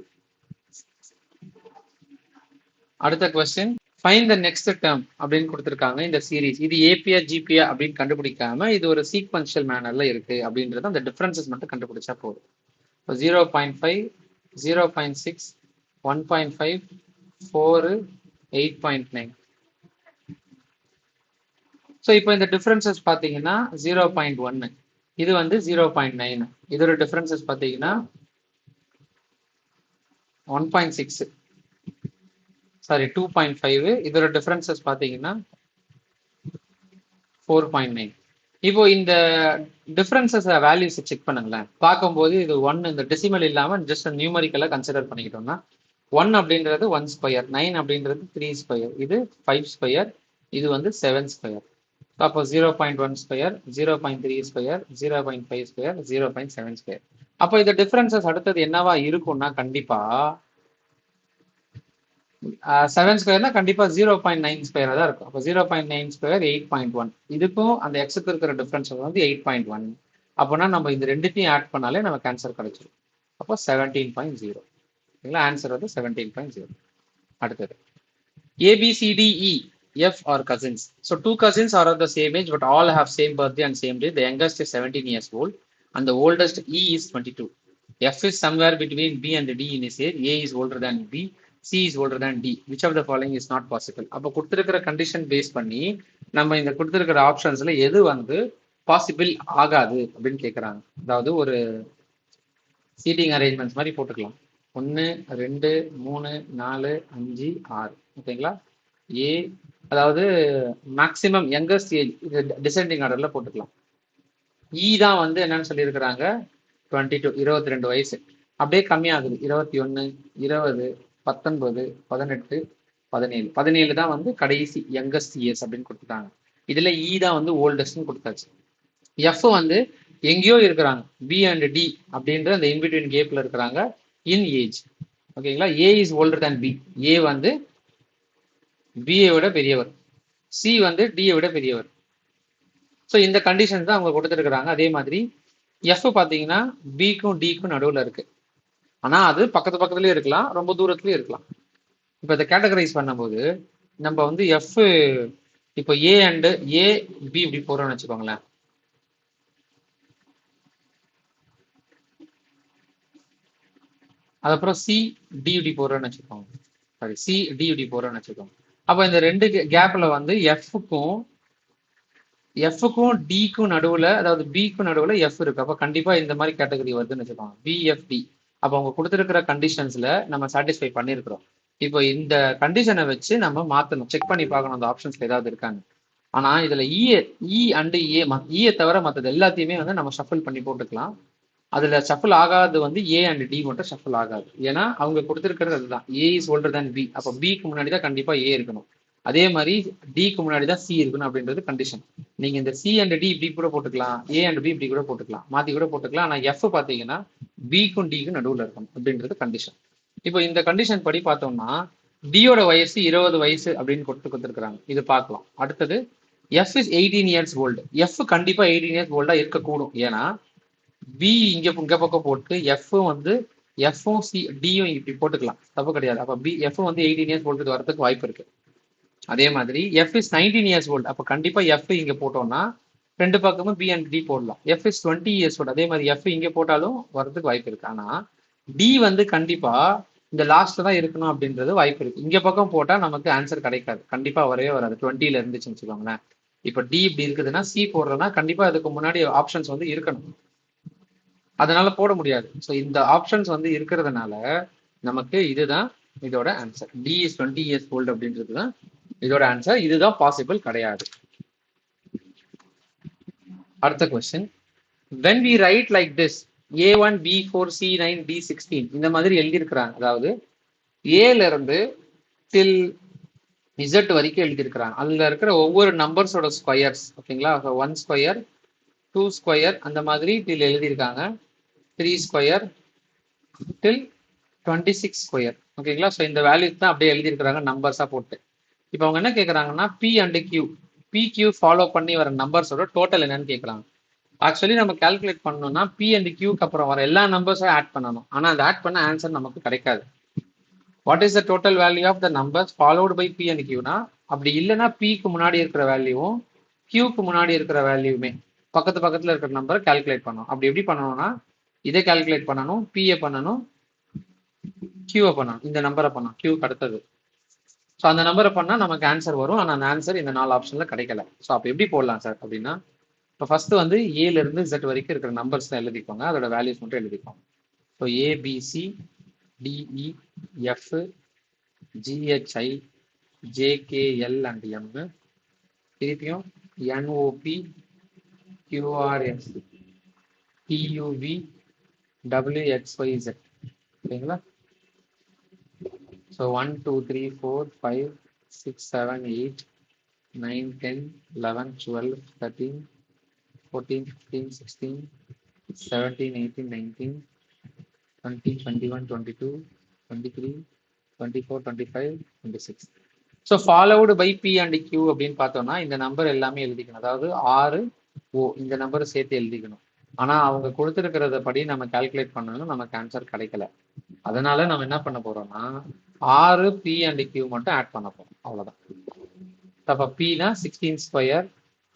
அடுத்த question. Find the next term அப்படின்னு கொடுத்துருக்காங்க இந்த சீரீஸ். இது ஏபியா ஜிபியா அப்படின்னு கண்டுபிடிக்காம இது ஒரு சீக்வன்ஷியல் மேனர்ல இருக்கு அப்படின்றது அந்த டிஃபரன்சஸ் மட்டும் கண்டுபிடிச்சா போதும். 0.5, 0.6, 1.5, 4, 8.9. ஸோ இப்போ இந்த டிஃபரன்சஸ் பார்த்தீங்கன்னா 0.1, இது வந்து 0.9. இதோட டிஃபரன்சஸ் பார்த்தீங்கன்னா 1.6, சாரி 2.5. இதோட டிஃபரன்சஸ் பார்த்தீங்கன்னா 4.9. இப்போ இந்த டிஃபரன்சஸ் வேல்யூஸ் செக் பண்ணுங்களேன். பார்க்கும்போது இது 1 இந்த டெசிமல் இல்லாமல் ஜஸ்ட் நியூமரிக்கலாக கன்சிடர் பண்ணிக்கிட்டோம்னா 1 அப்படின்றது 1 ஸ்கொயர், 9 அப்படின்றது 3 ஸ்கொயர், இது 5 ஸ்கொயர், இது வந்து 7 ஸ்கொயர். அப்போ 0.1 ஸ்கொயர், 0.3 ஸ்கொயர், 0.5 ஸ்கொயர், 0.7 ஸ்கொயர். அப்போ இந்த டிஃபரன்சஸ் அடுத்தது என்னவா இருக்கும்னா கண்டிப்பா 7 ஸ்கொயர்னா கண்டிப்பா 0.9 ஸ்கொயர் தான் இருக்கும். அப்போ 0.9 ஸ்கொயர் 8.1. இதுக்கும் அந்த எக்ஸுக்கு இருக்கிற டிஃபரன்ஸ் வந்து 8.1. அப்போனா நம்ம இந்த ரெண்டுத்தையும் ஆட் பண்ணாலே நமக்கு ஆன்சர் கிடைச்சிடும். அப்போ 17.0. சரிங்களா? ஆன்சர் வந்து 17.0. அடுத்தது ABCDE F are cousins. So two cousins are of the same age but all have same birthday and same day. The youngest is 17 years old and the oldest E is 22. F is somewhere between B and D in his age. A is older than B. C is older than D. Which of the following is not possible? அப்போ கொடுத்துருக்கிற கண்டிஷன் பேஸ் பண்ணி நம்ம இந்த கொடுத்துருக்கிற ஆப்ஷன்ஸ்ல எது வந்து பாசிபிள் ஆகாது அப்படின்னு கேட்குறாங்க. அதாவது ஒரு சீட்டிங் அரேஞ்ச்மெண்ட்ஸ் மாதிரி போட்டுக்கலாம். 1, 2, 3, 4, 5, 6. ஓகேங்களா? ஏ அதாவது மேக்சிமம் யங்கஸ்ட் ஏஜ் இது டிசெண்டிங் ஆர்டர்ல போட்டுக்கலாம். இ தான் வந்து என்னன்னு சொல்லியிருக்கிறாங்க 22, 22 வயசு. அப்படியே கம்மியாகுது 21, 20, 19, 18, 17. 17 தான் வந்து கடைசி யங்கஸ்ட் இயர்ஸ் அப்படின்னு கொடுத்துட்டாங்க. இதுல இ தான் வந்து ஓல்டஸ்ட்னு கொடுத்தாச்சு. எஃப் வந்து எங்கேயோ இருக்கிறாங்க, பி அண்ட் டி அப்படின்ற அந்த இன்பிட்வீன் கேப்ல இருக்கிறாங்க இன் ஏஜ். ஓகேங்களா? ஏ இஸ் ஓல்டர் தேன் பி. ஏ வந்து பிஏ விட பெரியவர், சி வந்து டியை விட பெரியவர். ஸோ இந்த கண்டிஷன் தான் அவங்க கொடுத்துருக்குறாங்க. அதே மாதிரி எஃப் பார்த்தீங்கன்னா பிக்கும் டிக்கும் நடுவில் இருக்கு. ஆனால் அது பக்கத்து பக்கத்துலேயே இருக்கலாம், ரொம்ப தூரத்துலேயும் இருக்கலாம். இப்போ இதை கேட்டகரைஸ் பண்ணும்போது நம்ம வந்து எஃப் இப்போ ஏ அண்டு ஏ பி இப்படி போகிறோம்னு வச்சுக்கோங்களேன். அதுக்கப்புறம் சி டி இப்படி போகிறோன்னு வச்சுக்கோங்க. சாரி, சி டி இப்படி போகிறோன்னு வச்சுக்கோங்க. அப்போ இந்த ரெண்டு கேப்பில் வந்து எஃப்க்கும் டிக்கும் நடுவில், அதாவது பிக்கும் நடுவில் எஃப் இருக்கு. அப்போ கண்டிப்பா இந்த மாதிரி கேட்டகரி வருதுன்னு வச்சுக்கோங்க, பிஎஃப்டி. அப்போ அவங்க கொடுத்துருக்கிற கண்டிஷன்ஸ்ல நம்ம சாட்டிஸ்ஃபை பண்ணியிருக்கிறோம். இப்போ இந்த கண்டிஷனை வச்சு நம்ம மாற்றணும், செக் பண்ணி பார்க்கணும் அந்த ஆப்ஷன்ஸ்ல ஏதாவது இருக்கான்னு. ஆனா இதுல இ அண்டு ஏ தவிர மற்றது எல்லாத்தையுமே வந்து நம்ம ஷஃபிள் பண்ணி போட்டுக்கலாம். அதுல ஷஃபிள் ஆகாது வந்து ஏ அண்ட் டி மட்டும் ஷஃபிள் ஆகாது. ஏன்னா அவங்க கொடுத்துருக்கிறது அதுதான், ஏ இஸ் ஓல்டர் தேன் பி. அப்போ பிக்கு முன்னாடி தான் கண்டிப்பா ஏ இருக்கணும், அதே மாதிரி டிக்கு முன்னாடி தான் சி இருக்கணும் அப்படின்றது கண்டிஷன். நீங்க இந்த சி அண்ட் டி இப்படி கூட போட்டுக்கலாம், ஏ அண்ட் பி இப்படி கூட போட்டுக்கலாம், மாத்தி கூட போட்டுக்கலாம். ஆனா எஃப் பாத்தீங்கன்னா பிக்கும் டிக்கும் நடுவில் இருக்கணும் அப்படின்றது கண்டிஷன். இப்போ இந்த கண்டிஷன் படி பார்த்தோம்னா டியோட வயசு 20 வயசு அப்படின்னு கொடுத்துருக்காங்க. இது பார்க்கலாம். அடுத்தது F is 18 years old. F கண்டிப்பா 18 இயர்ஸ் ஓல்டா இருக்கக்கூடும். ஏன்னா பி இங்க பக்கம் போட்டு எஃப் வந்து எஃப்பும் சி டியும் இப்படி போட்டுக்கலாம், தப்பு கிடையாது. அப்ப பி எஃப் வந்து 18 இயர்ஸ் ஓல்டு வரதுக்கு வாய்ப்பு இருக்கு. அதே மாதிரி எஃப் இஸ் 19 இயர்ஸ் ஓல்டு. அப்போ கண்டிப்பா எஃப் இங்க போட்டோம்னா ரெண்டு பக்கமும் பி அண்ட் டி போடலாம். எஃப் இஸ் 20 இயர்ஸ் ஓல்டு, அதே மாதிரி எஃப் இங்க போட்டாலும் வரதுக்கு வாய்ப்பு இருக்கு. ஆனா டி வந்து கண்டிப்பா இந்த லாஸ்ட்ல தான் இருக்கணும் அப்படின்றது வாய்ப்பு இருக்கு. இங்க பக்கம் போட்டா நமக்கு ஆன்சர் கிடைக்காது, கண்டிப்பா வரவே வராது. 20ல இருந்துச்சுன்னு வச்சுக்கோங்களேன். இப்போ டி இப்படி இருக்குதுன்னா சி போடுறோம்னா கண்டிப்பா அதுக்கு முன்னாடி ஆப்ஷன்ஸ் வந்து இருக்கணும், அதனால போட முடியாது. ஸோ இந்த ஆப்ஷன்ஸ் வந்து இருக்கிறதுனால நமக்கு இதுதான் இதோட answer. T is 20 years old அப்படின்றது தான் இதோட ஆன்சர். இதுதான் பாசிபிள் கிடையாது. அடுத்த question, when we write like this a1 b4 c9 d16 இந்த மாதிரி எழுதியிருக்கிறாங்க. அதாவது ஏல இருந்து டில் இசட் வரைக்கும் எழுதியிருக்கிறாங்க. அதுல இருக்கிற ஒவ்வொரு நம்பர்ஸோட ஸ்கொயர்ஸ், ஓகேங்களா? 1 ஸ்கொயர், 2 ஸ்கொயர், அந்த மாதிரி டில் எழுதியிருக்காங்க. 3 ஸ்கொயர் டில் 26 ஸ்கொயர். ஓகேங்களா? ஸோ இந்த வேல்யூஸ் தான் அப்படியே எழுதியிருக்கிறாங்க நம்பர்ஸா போட்டு. இப்போ அவங்க என்ன கேட்குறாங்கன்னா P and Q, P Q follow பண்ணி வர நம்பர்ஸோட டோட்டல் என்னன்னு கேட்குறாங்க. ஆக்சுவலி நம்ம கால்குலேட் பண்ணணும்னா பி அண்ட் கியூக்கு அப்புறம் வர எல்லா நம்பர்ஸும் ஆட் பண்ணணும். ஆனால் அதை ஆட் பண்ண ஆன்சர் நமக்கு கிடைக்காது. What is the total value of the numbers followed by P and கியூனா, அப்படி இல்லைன்னா பிக்கு முன்னாடி இருக்கிற வேல்யூவும் கியூக்கு முன்னாடி இருக்கிற வேல்யூமே பக்கத்து பக்கத்தில் இருக்கிற நம்பரை கால்குலேட் பண்ணணும். அப்படி எப்படி பண்ணணும்னா இதை கால்குலேட் பண்ணணும், பிஏ பண்ணணும், கியூவை பண்ணணும், இந்த நம்பரை பண்ணணும் கியூக்கு அடுத்தது. ஸோ அந்த நம்பரை பண்ணால் நமக்கு ஆன்சர் வரும். ஆனால் அந்த ஆன்சர் இந்த 4 ஆப்ஷனில் கிடைக்கல. ஸோ அப்போ எப்படி போடலாம் சார் அப்படின்னா, இப்போ ஃபர்ஸ்ட் வந்து ஏலேருந்து Z வரைக்கும் இருக்கிற நம்பர்ஸ் தான் எழுதிக்கோங்க, அதோட வேல்யூஸ் மட்டும் எழுதிக்கோங்க. So ABC DEF GHI JKL and M, திருப்பியும் என்ஓபி கியூஆர்எஸ் டியூவி டபிள்யூஎக்ஸ்ஒய்இசட். ஓகேங்களா? So 1 2 3 4 5 6 7 8 9 10 11 12 13 14 15 16 17 18 19 20 21 22 23 24 25 26. So followed by P and Q அப்படின்னு பார்த்தோம்னா இந்த நம்பர் எல்லாமே எழுதிக்கணும். அதாவது 6 ஓ இந்த நம்பர் சேர்த்து எழுதிக்கணும். ஆனால் அவங்க கொடுத்துருக்கிறத படி நம்ம கால்குலேட் பண்ணணும், நமக்கு ஆன்சர் கிடைக்கல. அதனால நம்ம என்ன பண்ண போறோம்னா 6 பி அண்ட் கியூ மட்டும் ஆட் பண்ண போறோம், அவ்வளோதான். அப்போ பினா 16 square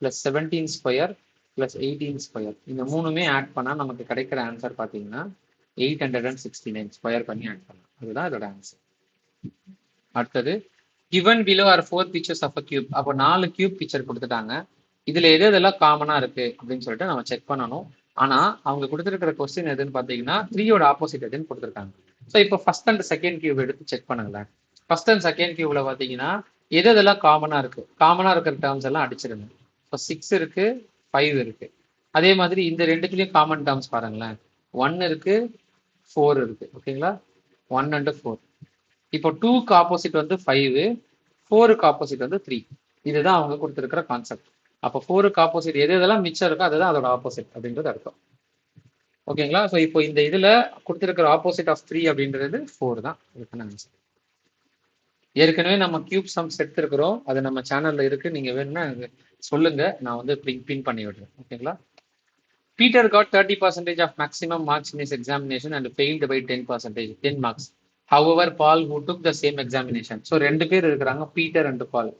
plus 17 square plus 18 square, இந்த மூணுமே ஆட் பண்ணால் நமக்கு கிடைக்கிற ஆன்சர் பார்த்தீங்கன்னா 869 ஸ்கொயர் பண்ணி ஆட் பண்ணலாம். அதுதான் இதோட ஆன்சர். அடுத்தது given below are 4 pictures of a cube. அப்போ 4 கியூப் பிக்சர் கொடுத்துட்டாங்க. இதுல எது எதெல்லாம் காமனா இருக்கு அப்படின்னு சொல்லிட்டு நம்ம செக் பண்ணணும். ஆனா அவங்க கொடுத்துருக்கிற கொஸ்டின் எதுன்னு பாத்தீங்கன்னா 3யோட ஆப்போசிட் எதுன்னு கொடுத்துருக்காங்க. ஸோ இப்போ ஃபர்ஸ்ட் அண்ட் செகண்ட் கியூப் எடுத்து செக் பண்ணுங்களேன். ஃபர்ஸ்ட் அண்ட் செகண்ட் கியூப்ல பாத்தீங்கன்னா எது எதெல்லாம் காமனா இருக்கு, காமனா இருக்கிற டேர்ம்ஸ் எல்லாம் அடிச்சிருங்க. இப்போ 6 இருக்கு, 5 இருக்கு. அதே மாதிரி இந்த ரெண்டுத்துலயும் காமன் டேர்ம்ஸ் பாருங்களேன், 1 இருக்கு, 4 இருக்கு. ஓகேங்களா? 1 அண்ட் 4. இப்போ 2க்கு ஆப்போசிட் வந்து 5, 4க்கு ஆப்போசிட் வந்து 3. இதுதான் அவங்க கொடுத்துருக்கிற கான்செப்ட். அப்போ 4க்கு ஆப்போசிட் எது எதெல்லாம் மிச்சம் இருக்கோ அதுதான் அதோட ஆப்போசிட் அப்படின்றது அர்த்தம். ஓகேங்களா? ஸோ இப்போ இந்த இதுல கொடுத்துருக்கிற ஆப்போசிட் ஆஃப் 3 அப்படின்றது 4 தான் இதுக்கான ஆன்சர். ஏற்கனவே நம்ம கியூப் சம்ஸ் எடுத்துருக்கிறோம், அது நம்ம சேனல்ல இருக்கு, நீங்க வேணும்னா சொல்லுங்க, நான் வந்து பின் பண்ணி விடுறேன். ஓகேங்களா? Peter got 30% of maximum marks in his examination and failed by 10 marks. However, Paul who took the same examination. So 2 பேர் இருக்கிறாங்க, பீட்டர் அண்ட் பால்.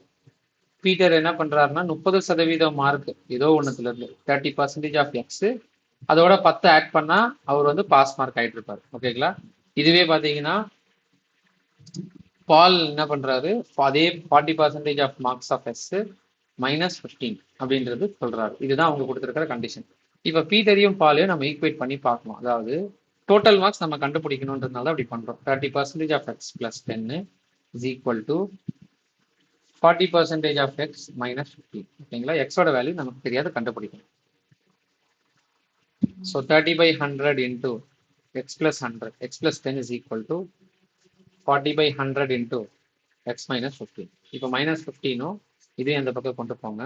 பீட்டர் என்ன பண்றாருன்னா 30% மார்க் ஏதோ ஒண்ணுத்துல இருந்து 30% ஆஃப் எக்ஸ், அதோட 10 ஆட் பண்ணா அவர் வந்து பாஸ் மார்க் ஆயிட்டு இருப்பாரு. ஓகேங்களா? இதுவே பாத்தீங்கன்னா பால் என்ன பண்றாரு, அதே 40% of marks of S minus 15 அப்படின்றது சொல்றாரு. இதுதான் அவங்க கொடுத்துருக்கிற கண்டிஷன். இப்ப பீட்டரையும் பாலையும் நம்ம ஈக்குவேட் பண்ணி பார்க்கணும். அதாவது டோட்டல் மார்க்ஸ் நம்ம கண்டுபிடிக்கணும்ன்றதுனால அப்படி பண்றோம். 30% of X plus 10 is equal to 40% of X minus 15. ஓகேங்களா? எக்ஸோட வேல்யூ நமக்கு தெரியாத கண்டுபிடிக்கணும். So 30/100 into X plus 100, X plus 10 is equal to 40/100 into X minus 15. இப்போ மைனஸ் 15ம் இதே அந்த பக்கம் கொண்டு போங்க.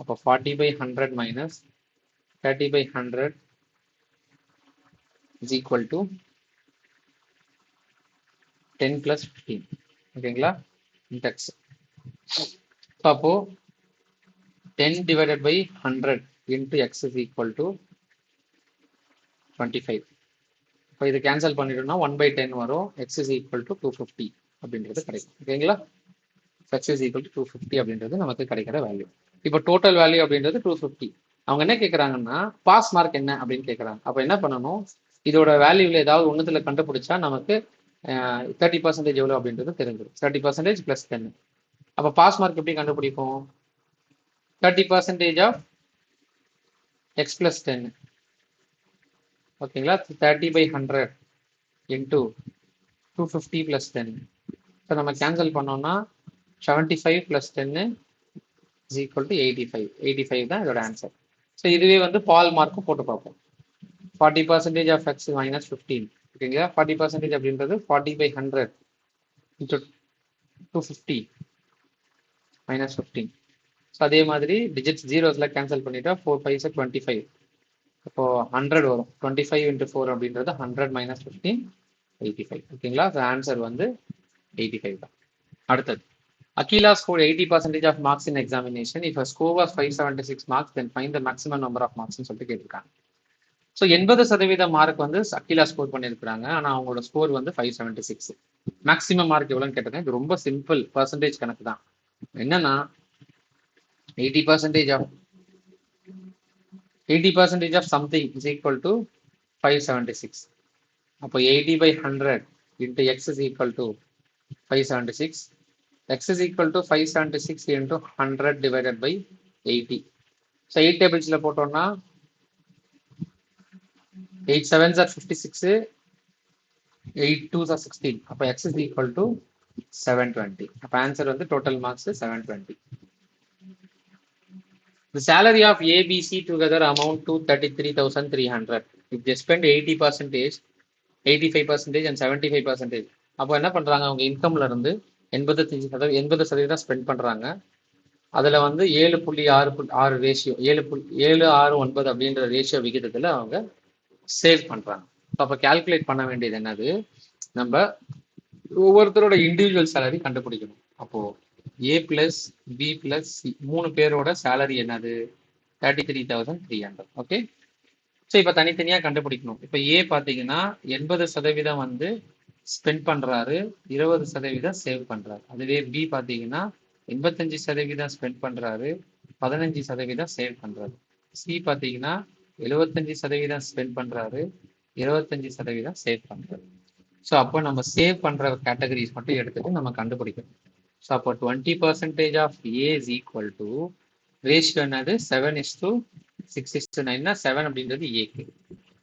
அப்போ 40/100 minus 30/100 is equal to 10 plus 15. ஓகேங்களா? x. அப்போ 10 divided by 100 into x is equal to 25. இப்போ இது கேன்சல் பண்ணிட்டோம்னா 1/10 வரும், x is equal to 250 அப்படின்றது கிடைக்கும். ஓகேங்களா? x is equal to 250 அப்படின்றது நமக்கு கிடைக்கிற வேல்யூ. இப்போ டோட்டல் வேல்யூ அப்படின்றது 250. அவங்க என்ன கேட்குறாங்கன்னா பாஸ் மார்க் என்ன அப்படின்னு கேட்குறாங்க. அப்போ என்ன பண்ணணும், இதோட வேல்யூல ஏதாவது ஒன்றுத்துல கண்டுபிடிச்சா நமக்கு 30% எவ்வளோ அப்படின்றது தெரிஞ்சிடும். 30% பிளஸ் 10. அப்போ பாஸ் மார்க் எப்படி கண்டுபிடிப்போம்? 30% ஆஃப் எக்ஸ் பிளஸ் 10. ஓகேங்களா? 30/100 இன்டூ 250 பிளஸ் 10. ஸோ நம்ம கேன்சல் பண்ணோம்னா 75 பிளஸ் 10 இஸ் ஈக்குவல் டு 85. 85 தான் இதோட ஆன்சர். ஸோ இதுவே வந்து பால் மார்க்கும் போட்டு பார்ப்போம். 40% ஆஃப் எக்ஸ் மைனஸ் 15. ஓகேங்களா? 40% அப்படின்றது 40/100 இன்டூ 250 மைனஸ் 15. ஸோ அதே மாதிரி டிஜிட்ஸ் ஜீரோஸ்ல கேன்சல் பண்ணிட்டா 4 5 25. அப்போ 100 வரும். 25 இன்டூ 4 அப்படின்றது 100 மைனஸ் 15 85. ஓகேங்களா? ஸோ ஆன்சர் வந்து 85 தான். அடுத்தது Akila scored 80% of marks in examination. If her score was 576 marks, then find the maximum number of marks சொல்லிட்டு கேட்டிருக்காங்க. ஸோ 80% மார்க் வந்து அகிலா ஸ்கோர் பண்ணியிருக்கிறாங்க. ஆனால் அவங்களோட ஸ்கோர் வந்து 576. மேக்ஸிமம் மார்க் எவ்வளோன்னு கேட்டிருக்கேன். இது ரொம்ப சிம்பிள் பர்சன்டேஜ் கணக்கு தான். என்னன்னா 80% of something is equal to 576. அப்போ 80/100 into x is equal to 576. X is equal to 576 into 100 divided by 80. So 8 tablesல போட்டோம்னா 8 sevens are 56, 8 twos are 16. அப்போ x is equal to 720. அப்போ ஆன்சர் வந்து total marks 720. The salary of A, B, C together amount to 33,300. If they spend 80%, 85% and 75%. அப்போ என்ன பண்றாங்க, அவங்க இன்கம்ல இருந்து 80% ஸ்பெண்ட் பண்றாங்க. அதுல வந்து 7.6 ரேஷியோ 7.769 அப்படின்ற ரேஷியோ விகிதத்துல அவங்க சேவ் பண்றாங்க. அப்ப கால்குலேட் பண்ண வேண்டியது என்னது, நம்ம ஒவ்வொருத்தரோட இண்டிவிஜுவல் சேலரி கண்டுபிடிக்கணும். அப்போ A plus B plus C 3 பேரோட சேலரி என்னது 33,300. ஓகே, ஸோ இப்போ தனித்தனியா கண்டுபிடிக்கணும். இப்போ ஏ பார்த்தீங்கன்னா 80% வந்து ஸ்பெண்ட் பண்றாரு, 20% சேவ் பண்றாரு. அதுவே பி பார்த்தீங்கன்னா 85% ஸ்பெண்ட் பண்றாரு, 15% சேவ் பண்றாரு. சி பார்த்தீங்கன்னா 75% ஸ்பெண்ட் பண்றாரு, 25% சேவ் பண்றாரு. ஸோ அப்போ நம்ம சேவ் பண்ற கேட்டகரிஸ் மட்டும் எடுத்துட்டு நம்ம கண்டுபிடிக்கணும். ஸோ அப்போ 20% of A is equal to ratio என்னது 7:6:9. 7 அப்படின்றது ஏக்கு.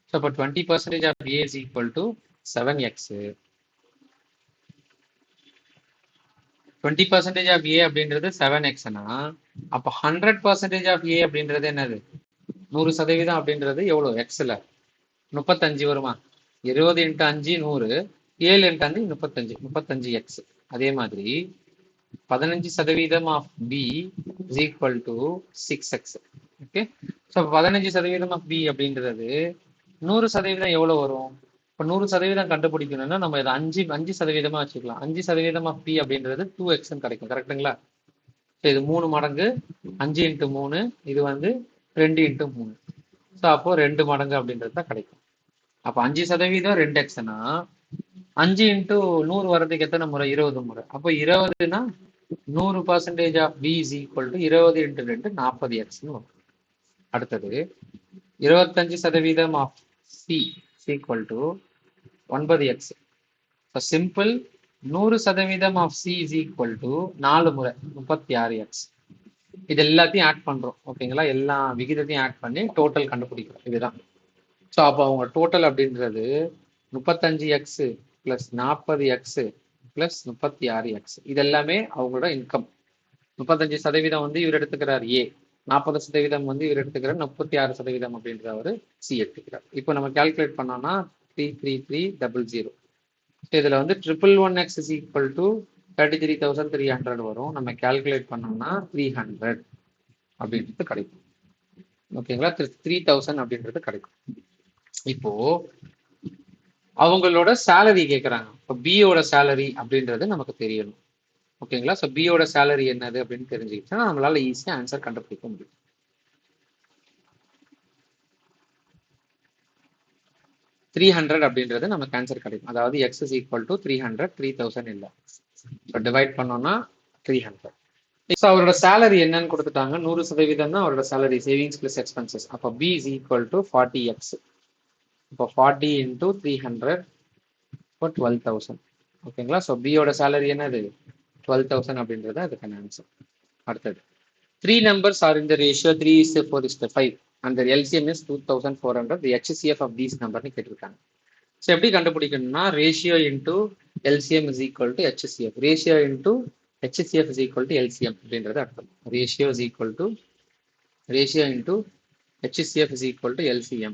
ஸோ அப்போ 20% of A is equal to 7x. 20% of A அப்படின்றது 7xனா அப்போ 100% ஆஃப் ஏ அப்படின்றது என்னது 100% அப்படின்றது எவ்வளோ எக்ஸ்ல 35 வருமா? 20 × 5 100, 7 × 5 35x. அதே மாதிரி 15% of B is equal to 6x. Okay, so 15% of B அப்படின்றது 100% எவ்வளோ வரும்? இப்போ 100% கண்டுபிடிக்கணும்னா நம்ம இதை 5% வச்சுக்கலாம். 5% ஆஃப் பி அப்படின்றது 2x கிடைக்கும். கரெக்டுங்களா? ஸோ இது 3 மடங்கு 5 × 3, இது வந்து 2 × 3. ஸோ அப்போ 2 மடங்கு அப்படின்றது தான் கிடைக்கும். அப்போ 5% 2xனா 5 × 100 வர்றதுக்கு எத்தனை முறை? 20 முறை. அப்போ 20னா 100% of B is equal to 20 × 2 40x. அடுத்தது 25% of C is equal to 9x. இப்போ simple 100% of C is equal to 4 முறை 36x. இது எல்லாத்தையும் ஆட் பண்றோம். ஓகேங்களா? எல்லா விகிதத்தையும் ஆட் பண்ணி டோட்டல் கண்டுபிடிக்கிறோம். இதுதான். ஸோ அப்போ அவங்க டோட்டல் அப்படின்றது 35x + 40x + 36x. இது எல்லாமே அவங்களோட இன்கம். 35% வந்து இவர் எடுத்துக்கிறார் ஏ, 40% வந்து இவர் எடுத்துக்கிறார், 36% அப்படின்றவர் சி எடுத்துக்கிறார். இப்போ நம்ம கால்குலேட் பண்ணோம்னா 33300. இதுல வந்து 111x இஸ் ஈக்குவல் டு 33,300 வரும். நம்ம கால்குலேட் பண்ணோம்னா 300 அப்படின்றது கிடைக்கும். ஓகேங்களா? 3000 அப்படின்றது கிடைக்கும். இப்போ அவங்களோட சேலரி கேட்குறாங்க. இப்போ பியோட சேலரி அப்படின்றது நமக்கு தெரியணும். ஓகேங்களா? ஸோ பியோட சேலரி என்னது அப்படின்னு தெரிஞ்சுக்கிட்டா நம்மளால ஈஸியாக ஆன்சர் கண்டுபிடிக்க முடியும். $300 அப்படின்றது நமக்கு ஆன்சர் கிடைக்கும். அதாவது எக்ஸ் இஸ் ஈக்குவல் டு 300, 3000 இல்லை. ஸோ டிவைட் பண்ணோம்னா 300. ஸோ அவரோட சேலரி என்னன்னு கொடுத்துட்டாங்க. 100% தான் அவரோட சேலரி, சேவிங்ஸ் பிளஸ் எக்ஸ்பென்சஸ். அப்போ B is equal to 40x. இப்போ 40 × 300 இப்போ 12,000. ஓகேங்களா? ஸோ பியோட சேலரி என்னது 12,000 அப்படின்றது அதுக்கான ஆன்சர். அடுத்தது 3 numbers are in the ratio 3:4:5 and the LCM is 2,400. The HCF of these numbers கேட்டிருக்காங்க. ஸோ எப்படி கண்டுபிடிக்கணும்னா ratio into LCM is equal to HCF. Ratio into HCF is equal to LCM அப்படின்றது அர்த்தம். Ratio is equal to ratio into HCF is equal to LCM.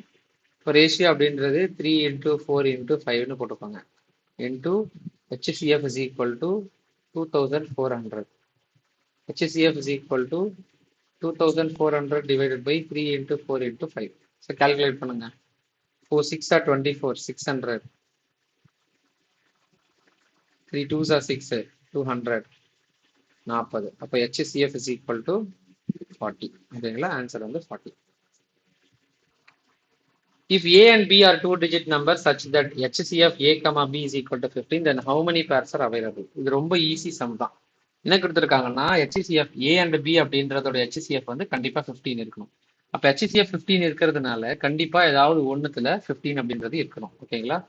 இப்போ ரேஷியோ அப்படின்றது 3 × 4 × 5ன்னு போட்டுக்கோங்க. Into HCF is equal to 2,400. HCF is equal to 2,400 divided by 3 × 4 × 5. So calculate பண்ணுங்க. 4 6 are 24, 600. 3 2s are 6, 200, 40. அப்போ HCF is equal to 40. ஓகேங்களா? ஆன்சர் வந்து 40. If A and B are two-digit numbers such that HCF A, B is equal to 15, then how many pairs are available? இது ரொம்ப ஈஸி சம் தான். என்ன கொடுத்துருக்காங்கன்னா HCF A and B அப்படின்றதோட HCF வந்து கண்டிப்பா 15 இருக்கணும். அப்ப HCF 15 இருக்கிறதுனால கண்டிப்பா ஏதாவது ஒண்ணுத்துல 15 அப்படின்றது இருக்கணும். ஓகேங்களா?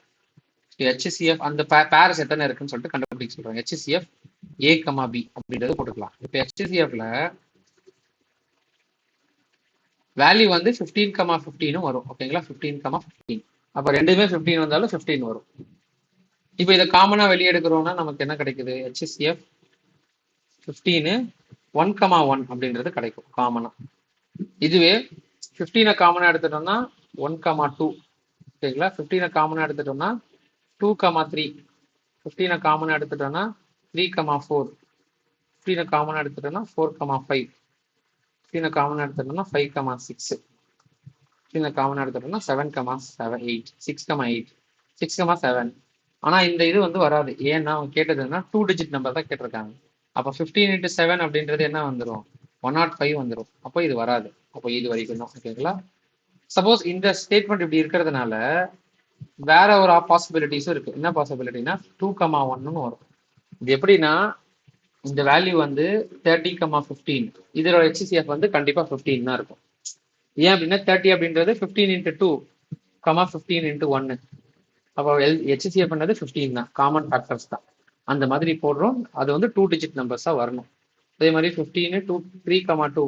HCF அந்த பேர்ஸ் எத்தனை இருக்குன்னு சொல்லிட்டு கண்டுபிடிக்க சொல்றாங்க. HCF A, B அப்படின்றது போட்டுக்கலாம். இப்ப HCFல வேல்யூ வந்து 15,15 வரும். ஓகேங்களா? 15,15. அப்ப ரெண்டுமே 15 வந்தாலும் 15 வரும். இப்போ இதை காமனா வெளியே எடுக்கிறோம்னா நமக்கு என்ன கிடைக்குது? HCF 15 1,1 அப்படின்றது கிடைக்கும் காமனா. இதுவே 15 காமனா எடுத்துட்டோம்னா 1,2. ஓகேங்களா? 15 காமனா எடுத்துட்டோம்னா 2,3. 15 காமனா எடுத்துட்டோம்னா 3,4. 15 காமனா எடுத்துட்டோம்னா 4,5. 15 காமன் எடுத்துட்டோம்னா 5,6. 15 காமன் எடுத்துட்டோம்னா 7,8. 6,8. 6,7. ஆனா இந்த இது வந்து வராது. ஏன்னா அவங்க கேட்டதுன்னா 2 டிஜிட் நம்பர் தான் கேட்டிருக்காங்க. அப்ப 15 into 7 அப்படின்றது என்ன வந்துடும்? 105 வந்துடும். அப்போ இது வராது. அப்போ இது வரைக்கும் தான். ஓகேங்களா? சப்போஸ் இந்த ஸ்டேட்மெண்ட் இப்படி இருக்கிறதுனால வேற ஒரு பாசிபிலிட்டிஸும் இருக்கு. என்ன பாசிபிலிட்டினா 2,1 வரும். இது எப்படின்னா இந்த வேல்யூ வந்து 30,15. இதோட HCF வந்து கண்டிப்பா 15 தான் இருக்கும். ஏன் அப்படின்னா 30 அப்படின்றது 15 into 2, 15 into 1. அப்போ HCF பண்ணது 15 தான். காமன் ஃபேக்டர்ஸ் தான். அந்த மாதிரி போடுறோம். அது வந்து 2 டிஜிட் நம்பர்ஸா வரணும். அதே மாதிரி 15 2 3,2.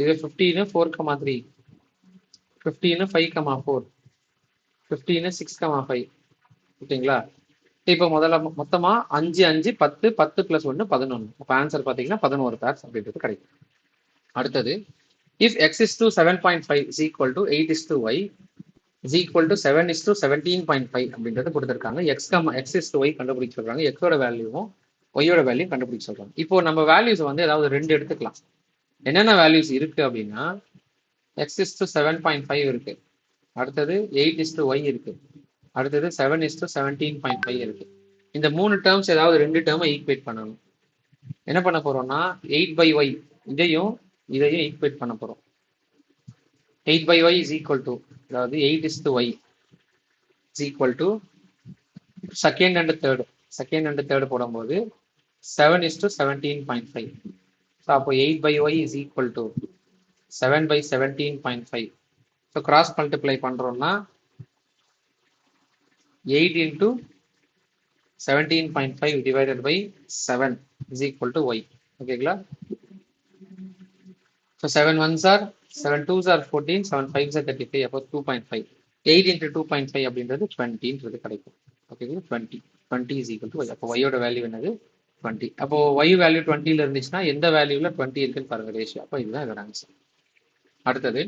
இது 15 4,3. 15 5,4. 15 6,5. ஓகேங்களா? இப்போ முதல்ல மொத்தமா 5 5 10 10 + 1 11. அப்போ ஆன்சர் பார்த்தீங்கன்னா 11 பேர்ஸ் அப்படின்றது கிடைக்கும். அடுத்தது if x is to 7.5 is equal to 8 is to y is equal to 7 is to 17.5 அப்படின்றது கொடுத்துருக்காங்க. x is to y கண்டுபிடிக்க சொல்றாங்க. x ஓட வேல்யூவும் y ஓட வேல்யூ கண்டுபிடிக்க சொல்றாங்க. இப்போ நம்ம வேல்யூஸ் வந்து ஏதாவது ரெண்டு எடுத்துக்கலாம். என்னென்ன வேல்யூஸ் இருக்கு அப்படின்னா x is to 7.5 இருக்கு. அடுத்தது 8 is to y இருக்கு. அடுத்தது 7 is to 17.5 இருக்கு. இந்த மூணு டேர்ம்ஸ் ஏதாவது ரெண்டு டேர்மை ஈக்குவேட் பண்ணணும். என்ன பண்ண போறோம்னா 8/y இதையும் ஈக்குவேட் பண்ண போறோம். 8/y is equal to, அதாவது 8 is to y is equal to second and third போடும்போது 7 is to 17.5. ஸோ அப்போ 8/y is equal to 7/17.5. So cross multiply பண்றோம்னா 8 into 17.5 divided by 7 is equal to y. ஓகேங்களா? So 7 1s are 7 2s are 14, 7 5s are 35, அப்போ 2.5. 8 into 2.5 அப்படின்றது 20ன்றது கிடைக்கும். ஓகேங்களா? 20 is equal to y. அப்போ y ஓட வேல்யூ என்னது? 20. அப்போ y வேல்யூ 20ல இருந்துச்சுன்னா எந்த வேல்யூல 20 இருக்குன்னு பாருங்க ரேஷியோ. அப்போ இதுதான் இதோட ஆன்சர். அடுத்தது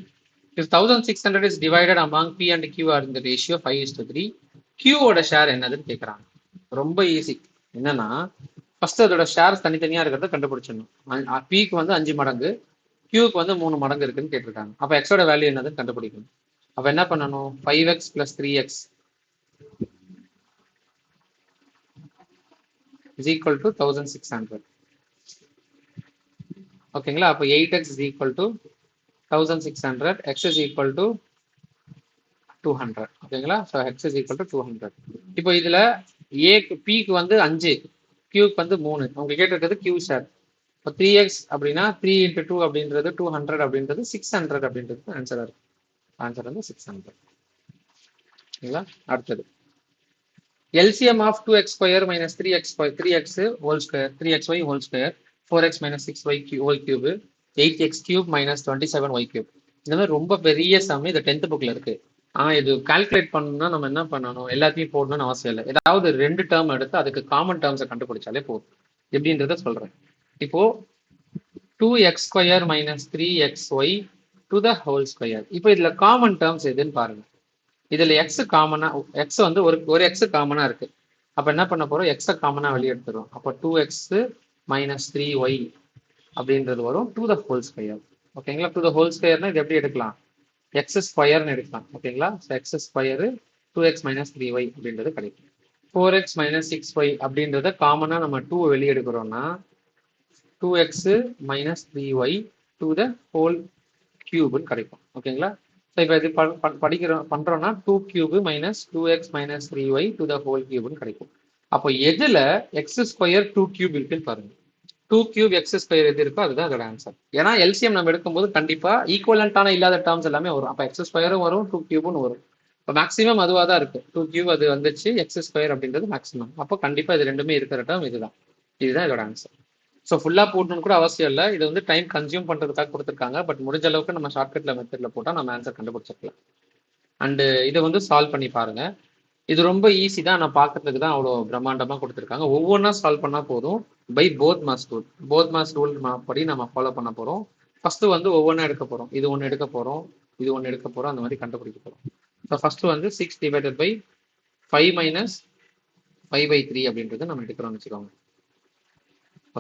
if 1600 is divided among p and q are in the ratio 5:3, q ஓட ஷேர் என்னதுன்னு கேட்குறாங்க. ரொம்ப ஈஸி. என்னன்னா ஃபர்ஸ்ட் அதோட ஷேர் தனித்தனியா இருக்கிறத கண்டுபிடிச்சிடணும். பிக்கு வந்து 5 மடங்கு, கியூக்கு வந்து 3 மடங்கு இருக்குன்னு கேட்டிருக்காங்க. அப்ப எக்ஸோட வேல்யூ என்னதுன்னு கண்டுபிடிக்கணும். அப்ப என்ன பண்ணணும்? 5x + 3x is equal to 1600. ஓகேங்களா? அப்போ 8x is equal to 1600, x is equal to 200. ஓகேங்களா? So x is equal to 200. இப்போ இதுல பிக்கு வந்து 5, கியூக்கு வந்து 3. அவங்க கேட்டிருக்கிறது கியூ ஷேர். இப்போ 3x அப்படின்னா 3 into 2 அப்படின்றது 200 அப்படின்றது 600 அப்படின்றது ஆன்சரா இருக்கு. ஆன்சர் வந்து 600. ஓகேங்களா? அடுத்தது LCM of 2x² minus 3x whole square, 3xy whole square, 4x minus 6y whole cube, 8x cube minus 27y cube. இந்த மாதிரி ரொம்ப பெரிய சம் இது 10th புக்ல இருக்கு. இது கால்குலேட் பண்ணணும்னா நம்ம என்ன பண்ணணும்? எல்லாத்தையும் போடணும்னு அவசியம் இல்லை. ஏதாவது ரெண்டு டேர்ம் எடுத்து அதுக்கு காமன் டேர்ம்ஸை கண்டுபிடிச்சாலே போதும். எப்படின்றத சொல்றேன். இப்போ 2x² minus 3xy to the whole square. இப்போ இதுல காமன் டேர்ம்ஸ் எதுன்னு பாருங்க. இதுல எக்ஸ் காமனா, எக்ஸ் வந்து ஒரு எக்ஸ் காமனா இருக்கு. அப்ப என்ன பண்ண போறோம்? எக்ஸை காமனா வெளியே எடுத்துரும். அப்போ 2x minus 3y அப்படின்றது வரும் to the whole square. ஓகேங்களா? to the whole squareனா இது எப்படி எடுக்கலாம்? எக்ஸ் ஸ்கொயர்னு எடுக்கலாம். ஓகேங்களா? X square 2x minus 3y அப்படின்றது கிடைக்கும். 4x minus 6y அப்படின்றத காமனா நம்ம 2 வெளியே எடுக்கிறோம்னா 2x minus 3y to the whole cube கிடைக்கும். ஓகேங்களா? ஸோ இப்போ இது பண்றோம்னா 2 cube minus 2x minus 3y to the whole கியூப்னு கிடைக்கும். அப்போ எதுல எக்ஸ் ஸ்கொயர் 2 கியூப் இருக்குன்னு பாருங்க. 2 கியூப் எக்ஸ் ஸ்கொயர் எது இருக்கோ அதுதான் அதோட ஆன்சர். ஏன்னா எல்சிஎம் நம்ம எடுக்கும்போது கண்டிப்பா ஈக்குவலண்டான இல்லாத டேர்ம்ஸ் எல்லாமே வரும். அப்போ எக்ஸ் ஸ்கொயரும் வரும் 2 கியூப்னு வரும். இப்போ மேக்ஸிமம் அதுவாக தான் இருக்கு. 2 கியூப் அது வந்துச்சு, எக்ஸ் ஸ்கொயர் அப்படின்றது மேக்ஸிமம். அப்போ கண்டிப்பா இது ரெண்டுமே இருக்கிற டேர்ம் இதுதான். இதுதான் இதோட ஆன்சர். ஸோ ஃபுல்லாக போடணும்னு கூட அவசியம் இல்லை. இது வந்து டைம் கன்சியூம் பண்ணுறதுக்காக கொடுத்துருக்காங்க. பட் முடிஞ்ச அளவுக்கு நம்ம ஷார்ட்கட்ல மெத்தட்ல போட்டால் நம்ம ஆன்சர் கண்டுபிடிச்சிக்கலாம். அண்டு இதை வந்து சால்வ் பண்ணி பாருங்க. இது ரொம்ப ஈஸி தான். நான் பார்க்கறதுக்கு தான் அவ்வளோ பிரம்மாண்டமாக கொடுத்துருக்காங்க. ஒவ்வொன்றா சால்வ் பண்ணால் போதும். By BODMAS rule. BODMAS rule படி நம்ம ஃபாலோ பண்ண போகிறோம். ஃபர்ஸ்ட் வந்து ஒவ்வொன்றா எடுக்க போகிறோம். இது ஒன்று எடுக்க போகிறோம், இது ஒன்று எடுக்க போகிறோம், அந்த மாதிரி கண்டுபிடிக்க போகிறோம். ஸோ ஃபர்ஸ்ட் வந்து 6 டிவைடட் பை 5 மைனஸ் 5/3 அப்படின்றது நம்ம எடுக்கிறோம்னு வச்சுக்கோங்க.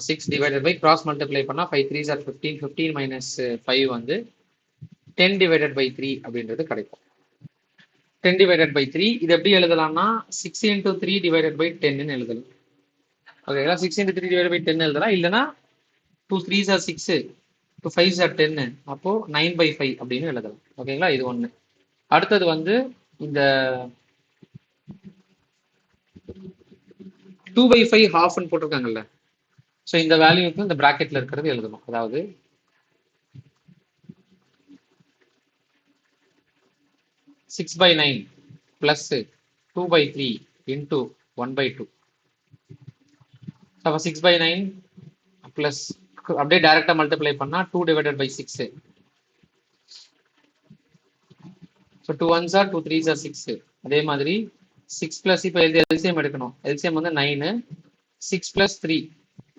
6 டிவைடட் பை கிராஸ் மல்டிப்ளை பண்ணால் 5 3s are 15, 15 மைனஸ் 5 வந்து 10 டிவைடட் பை 3 அப்படின்றது கிடைக்கும். 10 டிவைடட் பை 3 இது எப்படி எழுதலாம்னா 6 into 3 டிவைடட் பை 10 எழுதலாம். ஓகேங்களா? 6 into 3 டிவைடட் பை 10 எழுதலாம். இல்லைனா 2 3s are 6, 2 5s are 10, அப்போ 9/5 அப்படின்னு எழுதலாம். ஓகேங்களா? இது ஒன்று. அடுத்தது வந்து இந்த 2/5 ஹாஃப்னு போட்டிருக்காங்கல்ல. ஸோ இந்த வேல்யூக்கு இந்த பிராக்கெட்ல இருக்கிறது எழுதணும். அதாவது 6/9 பிளஸ் 2/3 இன்டூ 1/2. அப்போ 6/9 பிளஸ் அப்படியே டைரக்டா மல்டிப்ளை பண்ணா 2 divided by 6. So 2 1s are 2 3s are 6. அதே மாதிரி 6 பிளஸ் இப்போ எல்சிஎம் எடுக்கணும். எல்சிஎம் வந்து 9, 6 பிளஸ் 3.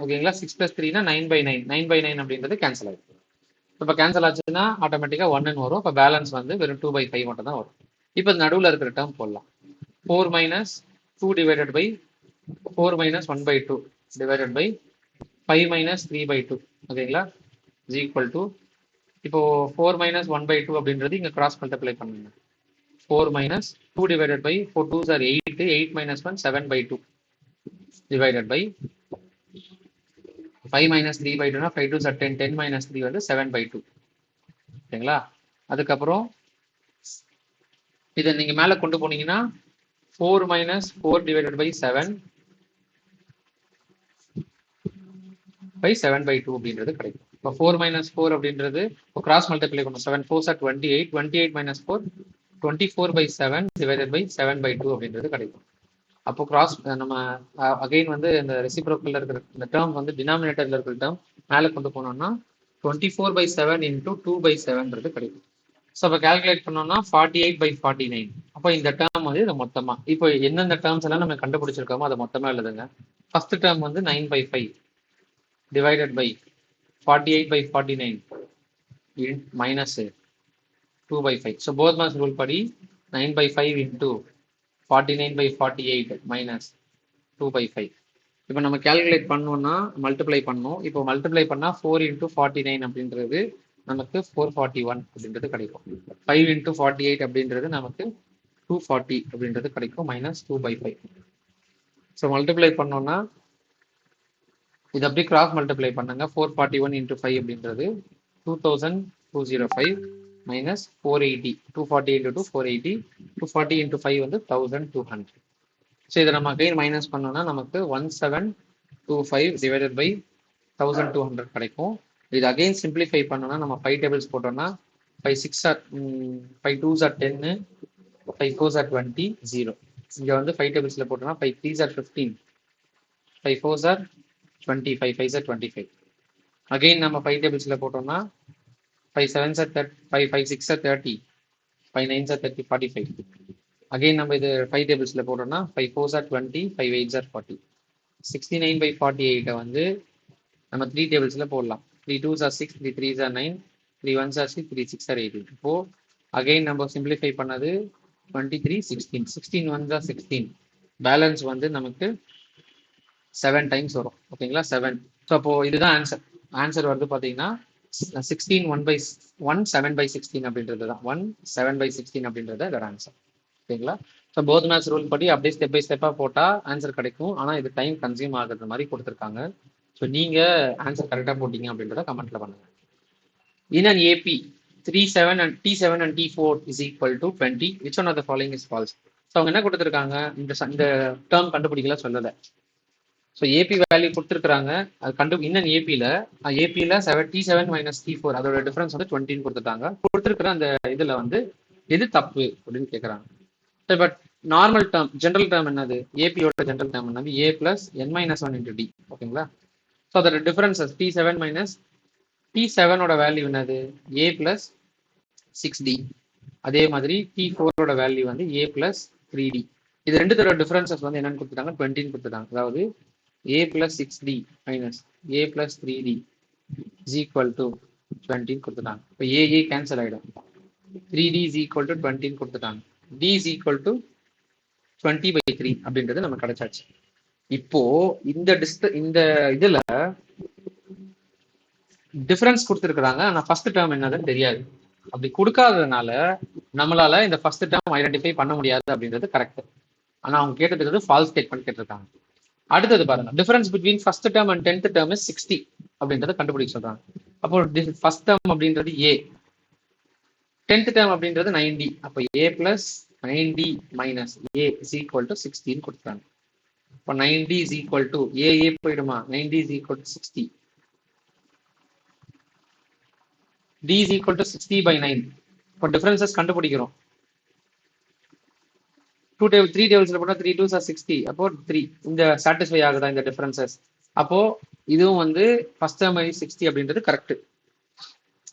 ஓகேங்களா? 6 பிளஸ் 3னா 9/9. 9/9 அப்படின்றது கேன்சல் ஆகும். இப்போ கேன்சல் ஆச்சுன்னா ஆட்டோமேட்டிக்கா 1ன்னு வரும். இப்போ பேலன்ஸ் வந்து வெறும் 2/5 மட்டும் தான் வரும். இப்போ நடுவில் இருக்கிற டேர்ம் போடலாம். 4 minus 2 divided by 4 minus 1/2 divided by 5 minus 3/2. ஓகேங்களா? இஸ் ஈக்குவல் டு இப்போ 4 மைனஸ் 1/2 அப்படின்றது இங்கே கிராஸ் மல்டிப்ளை பண்ணுங்க. 4 minus 2 divided by 4 2s are 8, 8 minus 1 7/2 divided by 5 minus 3/2னா 5 2s are 10, 10 மைனஸ் 3 வந்து 7/2. ஓகேங்களா? அதுக்கப்புறம் இதை நீங்க மேல கொண்டு போனீங்கன்னா 4 மைனஸ் 4 டிவைடட் பை 7 பை 7/2 அப்படின்றது கிடைக்கும். இப்போ 4 மைனஸ் 4 அப்படின்றது கிராஸ் மல்டிப்ளை பண்ணும். 7 4s are 28, 28 minus 4 24/7 divided by 7/2 அப்படின்றது கிடைக்கும். அப்போ கிராஸ் நம்ம அகைன் வந்து இந்த ரெசிப்ரோக்கல்ல இருக்கிற இந்த டேர்ம் வந்து டினாமினேட்டர்ல இருக்கிற டேர்ம் மேலே கொண்டு போனோம்னா 24/7 இன்டூ 2/7 கிடைக்கும். ஸோ அப்போ கால்குலேட் பண்ணோம்னா 48/49. அப்போ இந்த டேர்ம் வந்து இது மொத்தமா இப்போ எந்தெந்த டேர்ம்ஸ் எல்லாம் நம்ம கண்டுபிடிச்சிருக்கோமோ அதை மொத்தமா எழுதுங்க. ஃபர்ஸ்ட் டேர்ம் வந்து 9/5 divided by 48/49 minus 2/5. So BODMAS rule படி 9/5 இன்டூ 49/48 மைனஸ் 2/5. இப்போ நம்ம கால்குலேட் பண்ணோம்னா மல்டிப்ளை பண்ணோம். இப்போ மல்டிப்ளை பண்ணா 4 இன்டூ 49 அப்படின்றது நமக்கு 441 அப்படின்றது கிடைக்கும். 5 இன்டூ 48 அப்படின்றது நமக்கு 240 அப்படின்றது கிடைக்கும் மைனஸ் 2/5. ஸோ மல்டிப்ளை பண்ணோம்னா இது அப்படியே கிராஸ் மல்டிப்ளை பண்ணுங்க. 441 இன்டூ 5 அப்படின்றது 2205 மைனஸ் 480. 240 இன்டூ 2 480. 240 இன்டூ 5 வந்து 1200. ஸோ இதை நம்ம அகைன் மைனஸ் பண்ணோம்னா நமக்கு 1725 டிவைடட் பை 1200 கிடைக்கும். இது அகைன் சிம்பிளிஃபை பண்ணோம்னா நம்ம 5 டேபிள்ஸ் போட்டோம்னா 5 6 are 5 2s are 10, 5 4s are 20, 0. இங்க வந்து 5 டேபிள்ஸ்ல போட்டோம்னா 5 3s are 15, 5 4s are 20, 5 5s are 25. Again நம்ம 5 டேபிள்ஸ்ல போட்டோம்னா 5 7s are 30, 5 5 6 are 30, 5 9s are 30, 45. Again நம்ம இது 5 டேபிள்ஸ்ல போட்டோம்னா 5 4s are 20, 5 8s are 40. 69/48 வந்து நம்ம 3 டேபிள்ஸ்ல போடலாம். 3 2s are 6, 3 3s are 9, 3 1s are 6, 3 6 are 18. இப்போ அகைன் நம்ம சிம்பிளிஃபை பண்ணது 23 16, 16 1s are 16. பேலன்ஸ் வந்து நமக்கு 7 டைம்ஸ் வரும். ஓகேங்களா? 7. ஸோ அப்போ இதுதான் ஆன்சர். ஆன்சர் வந்து பார்த்தீங்கன்னா 16 1 7/16 அப்படின்றது தான். 1 7/16 அப்படின்றது அதோட ஆன்சர். ஓகேங்களா? ஸோ போத் மேத்ஸ் ரூல் படி அப்படியே ஸ்டெப் பை ஸ்டெப்பாக போட்டால் ஆன்சர் கிடைக்கும். ஆனால் இது டைம் கன்சியூம் ஆகுறது மாதிரி கொடுத்துருக்காங்க. ஸோ நீங்கள் ஆன்சர் கரெக்டாக போட்டீங்க அப்படின்றத கமெண்ட்ல பண்ணுங்க. In an AP, 7 and T7 and T4 is equal to 20. Which one of the following is false? So அவங்க என்ன கொடுத்துருக்காங்க, இந்த டேர்ம் கண்டுபிடிக்கல சொல்லலை. ஸோ ஏபி வேல்யூ கொடுத்துருக்காங்க, அது இன்னும் ஏபியில் T7 மைனஸ் T4 அதோட டிஃபரன்ஸ் வந்து 20 கொடுத்துட்டாங்க. கொடுத்துருக்கிற அந்த இதில் வந்து எது தப்பு அப்படின்னு கேட்குறாங்க. But normal term general term என்னது, ஏபியோட ஜென்ரல் டேர்ம் என்னது A plus n-1 into D. ஓகேங்களா? ஸோ அதோட டிஃபரன்சஸ் T7 மைனஸ் T7ஓட வேல்யூ என்னது A plus 6D. அதே மாதிரி T4ஓட வேல்யூ வந்து A plus 3D. இது ரெண்டுத்தோட டிஃபரன்சஸ் வந்து என்னன்னு கொடுத்துட்டாங்க, 20 கொடுத்துட்டாங்க. அதாவது A plus 6D minus A plus 3D is equal to 20 கொடுத்துட்டாங்க. இப்போ A கேன்சல் ஆகிடும். 3D is equal to 20 கொடுத்துட்டாங்க. D is equal to 20/3 அப்படின்றது நம்ம கிடைச்சாச்சு. இப்போ இந்த இதுல டிஃபரன்ஸ் கொடுத்துருக்குறாங்க, ஆனால் ஃபர்ஸ்ட் டேர்ம் என்னதுன்னு தெரியாது. அப்படி கொடுக்காததுனால நம்மளால இந்த ஃபர்ஸ்ட் டேர்ம் ஐடென்டிஃபை பண்ண முடியாது அப்படின்றது கரெக்ட். ஆனால் அவங்க கேட்டதுக்கு ஃபால்ஸ் ஸ்டேட்மெண்ட் கேட்டிருக்காங்க. அடுத்தது பாருங்க, difference between first term and 10th term is 60 அப்படின்றத கண்டுபிடிக்க சொல்றாங்க. அப்போ ஃபர்ஸ்ட் டேர்ம் அப்படின்றது A, 10th டேர்ம் அப்படின்றது 90. அப்போ A plus 90 minus A is equal to 16 கொடுத்துறாங்க. இப்போ 90 is equal to A போயிடுமா, 90 is equal to 60. D is equal to 60/9. இப்போ டிஃபரன்சஸ் கண்டுபிடிக்கிறோம். 3 டேபிள்ஸ்ல போட்டா 3 2s are 60. அப்போ 3 இந்த சாட்டிஸ்ஃபை ஆகுதா இந்த டிஃபரன்சஸ்? அப்போ இதுவும் வந்து ஃபர்ஸ்ட் டேர்ம் 60 அப்படின்றது கரெக்ட்.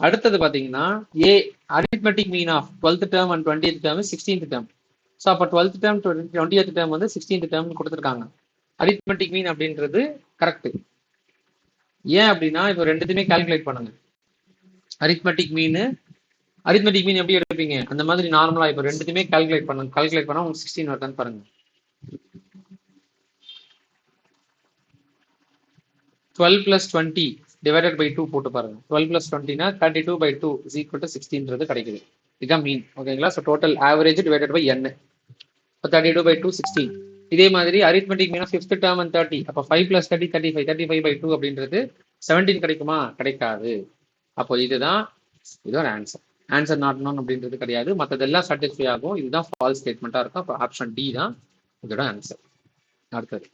அடுத்தது பாத்தீங்கன்னா A arithmetic mean of 12th term and 20th term 16th term. So அப்போ 12th டேர்ம் 20th டேர்ம் வந்து 16th டேர்ம் கொடுத்துருக்காங்க. அரித்மெட்டிக் மீன் அப்படின்றது கரெக்ட். ஏன் அப்படின்னா இப்போ ரெண்டுத்தையுமே கால்குலேட் பண்ணுங்க. அரித்மெட்டிக் மீன் எப்படி எடுப்பீங்க, அந்த மாதிரி நார்மலா இப்போ ரெண்டுத்தையுமே கால்குலேட் பண்ணா உங்களுக்கு 16 வருதான்னு பாருங்க. 12 plus 20 divided by 2 போட்டு பாருங்க. 12 plus 20 னா 32/2 is equal to 16 கிடைக்குது. இதுதான் மீன். ஓகேங்களா? So total average divided by n. இப்போ 32/2 16. இதே மாதிரி arithmetic mean 5th term and 30. அப்போ 5 plus 30 35. 35/2 அப்படின்றது 17 கிடைக்குமா? கிடைக்காது. அப்போ இதுதான் ஆன்சர் நாட் நோன் அப்படின்றது கிடையாது. மற்றதெல்லாம் சாட்டிஸ்ஃபை ஆகும். இதுதான் ஃபால்ஸ் ஸ்டேட்மெண்ட்டாக இருக்கும். அப்போ ஆப்ஷன் டி தான் இதோட ஆன்சர். அடுத்தது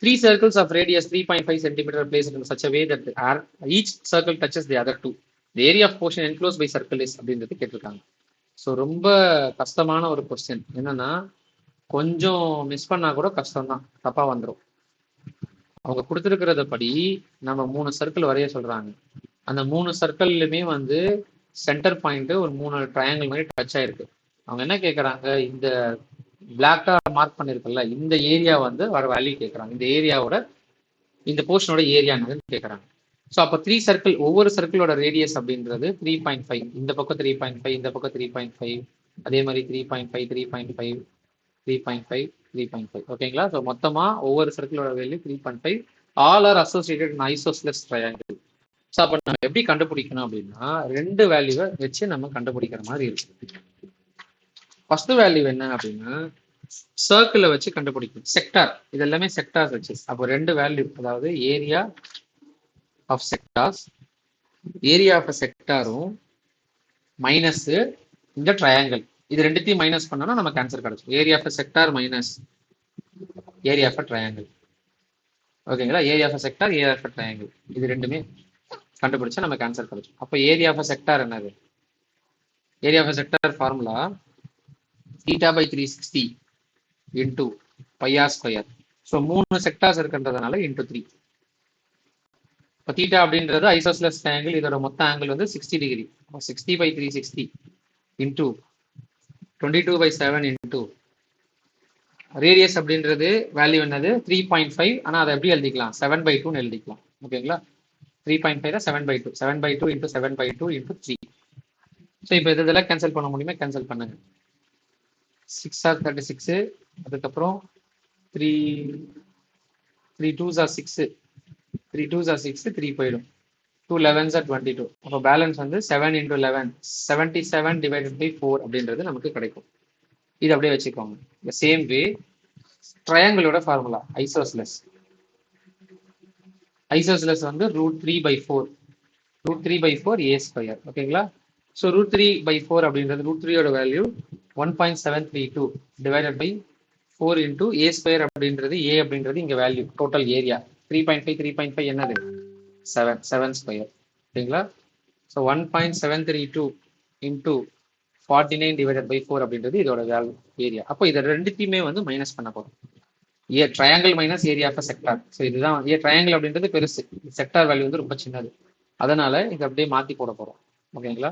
3 circles of radius 3.5 cm placed in such a way that each circle touches the other two. The area of portion enclosed by circle is அப்படின்றது கேட்டிருக்காங்க. ஸோ ரொம்ப கஷ்டமான ஒரு கொஸ்டின். என்னன்னா கொஞ்சம் மிஸ் பண்ணா கூட கஷ்டம் தான், தப்பா வந்துடும். அவங்க கொடுத்துருக்கிறத படி நம்ம 3 சர்க்கிள் வரைய சொல்றாங்க. அந்த 3 சர்க்கிள்லுமே வந்து சென்டர் பாயிண்ட் ஒரு 3 ட்ரையாங்கிள் மாதிரி டச் ஆயிருக்கு. அவங்க என்ன கேட்கறாங்க, இந்த பிளாக்கா மார்க் பண்ணிருக்கல இந்த ஏரியா வந்து வர வேல்யூ கேட்கறாங்க. இந்த ஏரியாவோட இந்த போர்ஷனோட ஏரியா என்னதுன்னு கேட்கறாங்க. ஸோ அப்போ 3 சர்க்கிள், ஒவ்வொரு சர்க்கிளோட ரேடியஸ் அப்படின்றது 3.5. இந்த பக்கம் 3.5, இந்த பக்கம் 3.5, அதே மாதிரி 3.5 3.5 3.5 3.5. ஓகேங்களா? ஸோ மொத்தமா ஒவ்வொரு சர்க்கிளோட value 3.5. All are associated in isosceles triangle. So அப்போ நம்ம எப்படி கண்டுபிடிக்கணும் அப்படின்னா 2 வேல்யூவை வச்சு நம்ம கண்டுபிடிக்கிற மாதிரி இருக்கு. ஃபர்ஸ்ட் வேல்யூ என்ன அப்படின்னா சர்க்கிளை வச்சு கண்டுபிடிக்கணும். செக்டார், இது எல்லாமே செக்டார்ஸ் வச்சு. அப்போ 2 வேல்யூ, அதாவது area of sectors, area of செக்டாரும் மைனஸ் இந்த ட்ரையாங்கிள், இது ரெண்டுத்தையும் மைனஸ் பண்ணோம்னா நமக்கு ஆன்சர் கிடைக்கும். Area of sector minus area of triangle. ஓகேங்களா? Area of sector, area of triangle, இது ரெண்டுமே கண்டுபிடிச்சா நமக்கு ஆன்சர் கிடைக்கும். அப்போ ஏரியா ஆஃப் செக்டார் என்னது? Area of sector formula θ/360 into pi r square. So 3 sectors இருக்கின்றதுனால into 3. இப்போ θ அப்படின்றது ஐசோஸ்லெஸ் ட்ரையாங்கிள், இதோட மொத்த ஆங்கிள் வந்து 60 டிகிரி. 60/360 into 22/7 into ரேடியஸ் அப்படின்றது வேல்யூ என்னது 3.5. ஆனால் அதை எப்படி எழுதிக்கலாம், 7/2 எழுதிக்கலாம். ஓகேங்களா? 3.5 தான் 7/2. 7/2 into 7/2 into 3. ஸோ இப்போ இதெல்லாம் கேன்சல் பண்ண முடியுமா? கேன்சல் பண்ணுங்க. 6 are 36. அதுக்கப்புறம் 3 2s are 6. 3 2s are 6. 3 போயிடும். 2 11s are 22. அப்போ பேலன்ஸ் வந்து 7 into 11 77 divided by 4 அப்படின்றது நமக்கு கிடைக்கும். இது அப்படியே வச்சுக்கோங்க. இந்த சேம் வே ட்ரையாங்கிளோட ஃபார்முலா ஐசோஸ்லெஸ் வந்து √3/4 a square. ஓகேங்களா? ஸோ √3/4 அப்படின்றது √3யோட value 1.732 divided by 4 into A square அப்படின்றது ஏ அப்படின்றது இங்கே வேல்யூ டோட்டல் ஏரியா 3.5 என்னது 7 ஸ்கொயர் சரிங்களா. ஸோ 1.732 இன்டூ 49 டிவைடட் பை 4 அப்படின்றது இதோட வேல்யூ ஏரியா. அப்போ இதை ரெண்டுத்தையுமே வந்து மைனஸ் பண்ண போகிறோம். A triangle minus area of sector. So இதுதான் ஏ ட்ரையாங்கிள் அப்படின்றது பெருசு, செக்டார் வேல்யூ வந்து ரொம்ப சின்னது, அதனால இதை அப்படியே மாற்றி போட போகிறோம் ஓகேங்களா.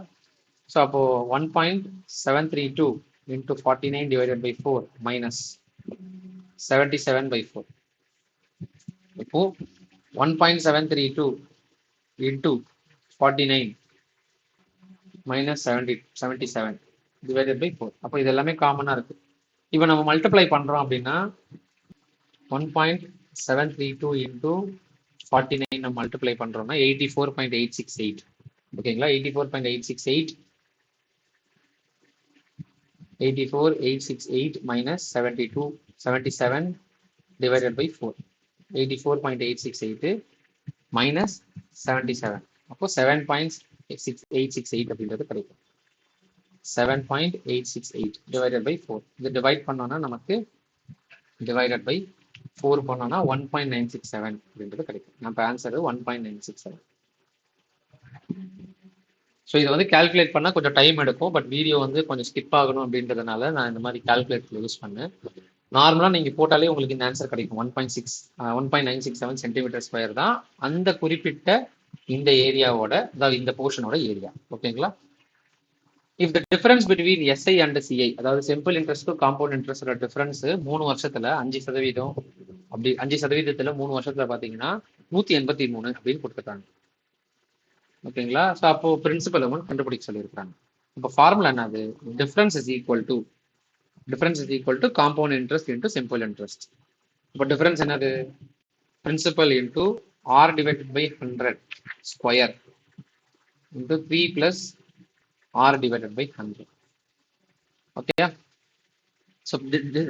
ஸோ அப்போ 1.732 இன்டூ 49 டிவைடட் பை 4 மைனஸ் 77/4. இப்போ 1.732 இன்டூ 49 மைனஸ் 77 டிவைடட் பை 4. அப்போ இது எல்லாமே காமனாக இருக்கு. இப்போ நம்ம மல்டிப்ளை பண்ணுறோம் அப்படின்னா 1.732 இன்டூ 49 நம்ம மல்டிப்ளை பண்ணுறோம்னா 84.868 ஓகேங்களா. 84.868 மைனஸ் 77 டிவைடட் பை 4. 84.868 மைனஸ் 77 அப்போ 7.868 அப்படின்றது கிடைக்கும். 7.868 டிவைடட் பை 4. இது டிவைட் பண்ணோம்னா நமக்கு டிவைடட் பை 4 பண்ணோம்னா 1.967 அப்படின்றது கிடைக்கும். நம்ம ஆன்சர் 1.967. ஸோ இதை வந்து கால்குலேட் பண்ணால் கொஞ்சம் டைம் எடுக்கும், பட் வீடியோ வந்து கொஞ்சம் ஸ்கிப் ஆகணும் அப்படின்றதுனால நான் இந்த மாதிரி கால்குலேட்டர் யூஸ் பண்ணேன். நார்மலாக நீங்கள் போட்டாலே உங்களுக்கு இந்த ஆன்சர் கிடைக்கும். 1.967 சென்டிமீட்டர் ஸ்கொயர் தான் அந்த குறிப்பிட்ட இந்த ஏரியாவோட, அதாவது இந்த போர்ஷனோட ஏரியா ஓகேங்களா. If the difference between SI and CI, அதாவது சிம்பிள் இன்ட்ரெஸ்ட் காம்பவுண்ட் இன்ட்ரெஸ்டோட டிஃபரன்ஸ் 3 வருஷத்துல 5% அப்படி 5%த்துல 3 வருஷத்துல பார்த்தீங்கன்னா 183 அப்படின்னு கொடுத்துருக்காங்க ஓகேங்களா. ஸோ அப்போ பிரின்சிபல் அமௌண்ட் கண்டுபிடிக்க சொல்லியிருக்காங்க. இப்போ ஃபார்முலா என்னது, difference is equal to compound interest into simple interest. இப்போ டிஃபரன்ஸ் என்னது, principal into R divided by 100 square into 3 plus R divided by 100 ஓகேயா. ஸோ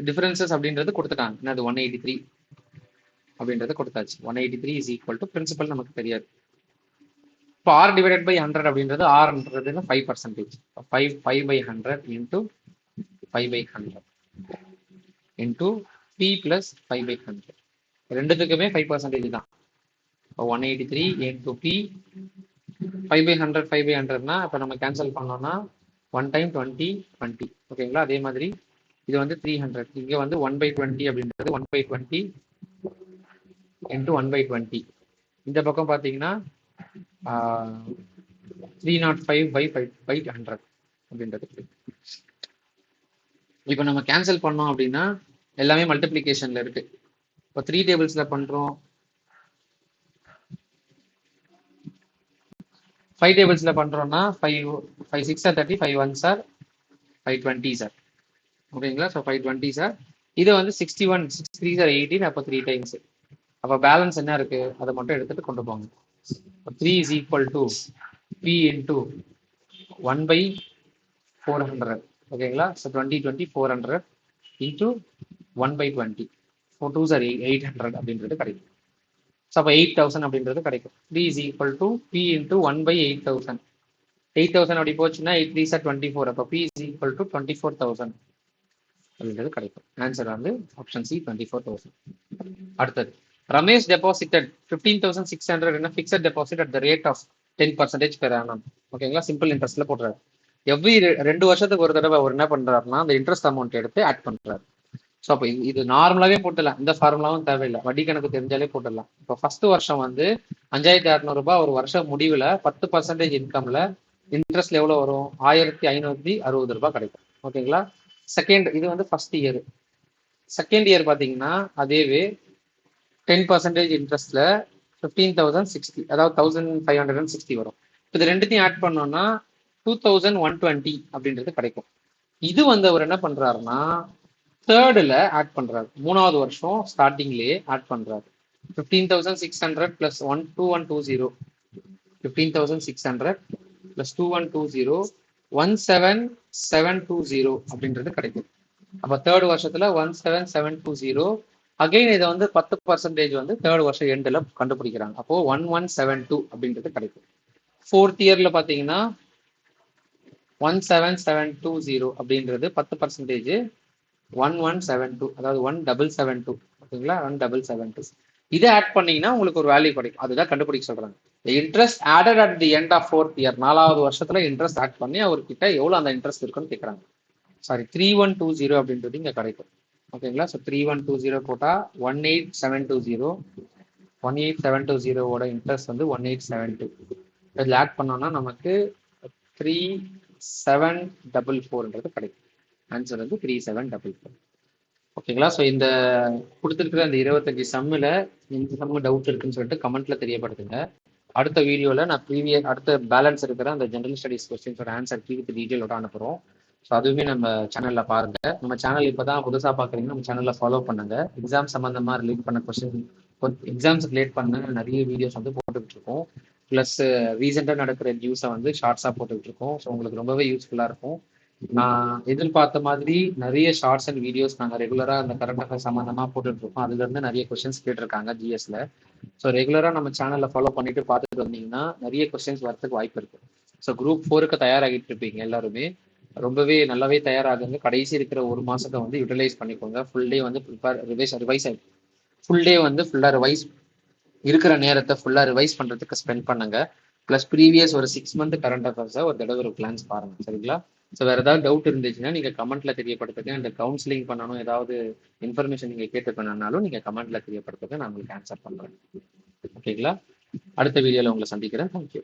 டிஃபரன்சஸ் அப்படின்றது கொடுத்துட்டாங்க, என்னது 183 அப்படின்றது கொடுத்தாச்சு. 183 இஸ் ஈக்குவல் டு பிரின்சிபல் நமக்கு தெரியாது. இப்போ ஆர் டிவைடட் பை 100 அப்படின்றது ஆர்ன்றது 5%. 5/100 இன்டூ 5/100 இன்டூ பி பிளஸ் 5/100 ரெண்டுத்துக்குமே 5% தான். 183 இன்டூ பி 5/100 5/100னா இப்போ நம்ம கேன்சல் பண்ணோம்னா 1 டைம் 20 20 ஓகேங்களா. அதே மாதிரி இது வந்து 300, இங்கே வந்து 1/20 அப்படின்றது 1/20 இன்டூ 1/20. இந்த பக்கம் பார்த்தீங்கன்னா 305/100 அப்படின்றது. இப்போ நம்ம கேன்சல் பண்ணோம் அப்படின்னா எல்லாமே மல்டிப்ளிகேஷன்ல இருக்கு. இப்போ 3 டேபிள்ஸ்ல பண்றோம், 5 டேபிள்ஸ்ல பண்றோம்னா 5 6 ஆர் 30, 5 1 சார் 520 சார் ஓகேங்களா. So 520 sir. இது வந்து 61 6 3 சார் 18, அப்போ 3 டைம்ஸ். அப்போ பேலன்ஸ் என்ன இருக்கு அதை மட்டும் எடுத்துட்டு கொண்டு போங்க. 3 is equal to P into 1/400 ஓகேங்களா. ஸோ 20 20 400 இன்டூ 1/20 4 2 சார் 800 அப்படின்றது கிடைக்கும். ஸோ அப்போ 8000 அப்படின்றது கிடைக்கும். 3 is equal to P into 1/8000. 8000 அப்படி போச்சுன்னா 8 3 சார் 24, அப்போ பி இஸ் ஈக்குவல் டு 24,000 அப்படின்றது கிடைக்கும். ஆன்சர் வந்து ஆப்ஷன் சி 24,000. அடுத்தது, ரமேஷ் டெபாசிட்டட் 15,600 என்ன fixed deposit at the rate of 10% per annum ஓகேங்களா. சிம்பிள் இன்ட்ரெஸ்ட்ல போடுறாரு. எவ்ரி 2 வருஷத்துக்கு ஒரு தடவை அவர் என்ன பண்றாருன்னா அந்த இன்ட்ரெஸ்ட் அமௌண்ட் எடுத்து ஆட் பண்றாரு. ஸோ அப்போ இது நார்மலாவே போட்டுடலாம், இந்த ஃபார்முலாவும் தேவையில்லை, வட்டி கணக்கு தெரிஞ்சாலே போட்டுடலாம். இப்போ ஃபர்ஸ்ட் வருஷம் வந்து 5,600 ரூபாய், ஒரு வருஷம் முடிவில் 10% இன்கம்ல இன்ட்ரெஸ்ட்ல எவ்வளோ வரும், 1,560 ரூபாய் கிடைக்கும் ஓகேங்களா. செகண்ட், இது வந்து ஃபர்ஸ்ட் இயர். செகண்ட் இயர் பார்த்தீங்கன்னா அதேவே 10% இன்ட்ரெஸ்ட்ல 15,060, அதாவது 1,560 வரும். இது ரெண்டுத்தையும் ஆட் பண்ணோம்னா 2,120 அப்படின்றது கிடைக்கும். இது வந்து அவர் என்ன பண்றாருன்னா தேர்ட்ல ஆட் பண்றாரு, 3வது வருஷம் ஸ்டார்டிங்லேயே ஆட் பண்றாரு. 15,600 பிளஸ் 2120, 15,600 பிளஸ் 2120 17,720 அப்படின்றது கிடைக்கும். அப்ப தேர்ட் வருஷத்துல 17,720. அகைன் இதை வந்து 10% வந்து தேர்ட் வருஷம் எண்டில் கண்டுபிடிக்கிறாங்க. அப்போ 1172 அப்படின்றது கிடைக்கும். ஃபோர்த் இயர்ல பாத்தீங்கன்னா 17720 அப்படின்றது 10%. 1172, அதாவது 1772. ஓகேங்களா, 1772. இதை ஆட் பண்ணீங்கன்னா உங்களுக்கு ஒரு வேல்யூ கிடைக்கும். அதுதான் கண்டுபிடிக்க சொல்றாங்க. Interest added at the end of 4th year, 4வது வருஷத்துல இன்ட்ரெஸ்ட் ஆட் பண்ணி அவர்கிட்ட எவ்வளவு அந்த இன்ட்ரெஸ்ட் இருக்குன்னு கேட்கறாங்க. சாரி, 3120 அப்படின்றது இங்க கிடைக்கும். ஓகேங்களா, ஸோ 3120 போட்டா 18720. 18720ஓட இன்ட்ரெஸ்ட் வந்து 1872. இதில் ஆட் பண்ணோம்னா நமக்கு 3744 கிடைக்கும். ஆன்சர் வந்து 3744. ஓகேங்களா, ஸோ இந்த கொடுத்துருக்கிற அந்த 25 சம்மில் இந்த சம்மு டவுட் இருக்குன்னு சொல்லிட்டு கமெண்ட்ல தெரியப்படுத்துங்க. அடுத்த வீடியோவில் நான் அடுத்த பேலன்ஸ் இருக்கிற அந்த ஜென்ரல் ஸ்டடிஸ் கொஸ்டின்ஸோட ஆன்சர் வித் டீட்டெயிலோட அனுப்புகிறோம். ஸோ அதுவுமே நம்ம சேனலில் பாருங்க. நம்ம சேனல் இப்போ தான் புதுசாக பார்க்குறீங்கன்னா நம்ம சேனலில் ஃபாலோ பண்ணுங்க. எக்ஸாம் சம்மந்தமாக ரிலேட் பண்ண எக்ஸாம்ஸ் ரிலேட் பண்ண நிறைய வீடியோஸ் வந்து போட்டுக்கிட்டு இருக்கோம். ப்ளஸ் ரீசெண்டாக நடக்கிற நியூஸை வந்து ஷார்ட்ஸாக போட்டுக்கிட்டு இருக்கோம். ஸோ உங்களுக்கு ரொம்பவே யூஸ்ஃபுல்லாக இருக்கும். நான் எதிர்பார்த்த மாதிரி நிறைய ஷார்ட்ஸ் அண்ட் வீடியோஸ் நாங்கள் ரெகுலராக அந்த கரண்ட் அஃபேர்ஸ் சம்மந்தமாக போட்டுட்டு இருக்கோம். அதுலேருந்து நிறைய கொஸ்டின்ஸ் கேட்டிருக்காங்க ஜிஎஸ்ல. ஸோ ரெகுலராக நம்ம சேனலில் ஃபாலோ பண்ணிட்டு பார்த்துட்டு வந்தீங்கன்னா நிறைய கொஸ்டின்ஸ் வரதுக்கு வாய்ப்பு இருக்கு. ஸோ குரூப் 4க்கு தயாராகிட்டு இருப்பீங்க எல்லாருமே. ரொம்பவே நல்லாவே தயாராகுங்க. கடைசி இருக்கிற ஒரு மாசத்தை வந்து யூட்டிலைஸ் பண்ணிக்கோங்க. ஃபுல் டே வந்து ஃபுல் டே வந்து ஃபுல்லாக ரிவைஸ் இருக்கிற நேரத்தை ஃபுல்லாக ரிவைஸ் பண்ணுறதுக்கு ஸ்பெண்ட் பண்ணுங்க. ப்ளஸ் ப்ரீவியஸ் ஒரு 6 மந்த் கரண்ட் அஃபேர்ஸை ஒரு தடவை ஒரு பிளான்ஸ் பாருங்க. சரிங்களா, ஸோ வேறு ஏதாவது டவுட் இருந்துச்சுன்னா நீங்கள் கமெண்ட்ல தெரியப்படுத்துங்க. அந்த கவுன்சிலிங் பண்ணணும், ஏதாவது இன்ஃபர்மேஷன் நீங்கள் கேட்டுக்கணும்னாலும் நீங்கள் கமெண்ட்ல தெரியப்படுத்துங்க. நான் உங்களுக்கு ஆன்சர் பண்ணுறேன். ஓகேங்களா, அடுத்த வீடியோவில் உங்களை சந்திக்கிறேன். தேங்க்யூ.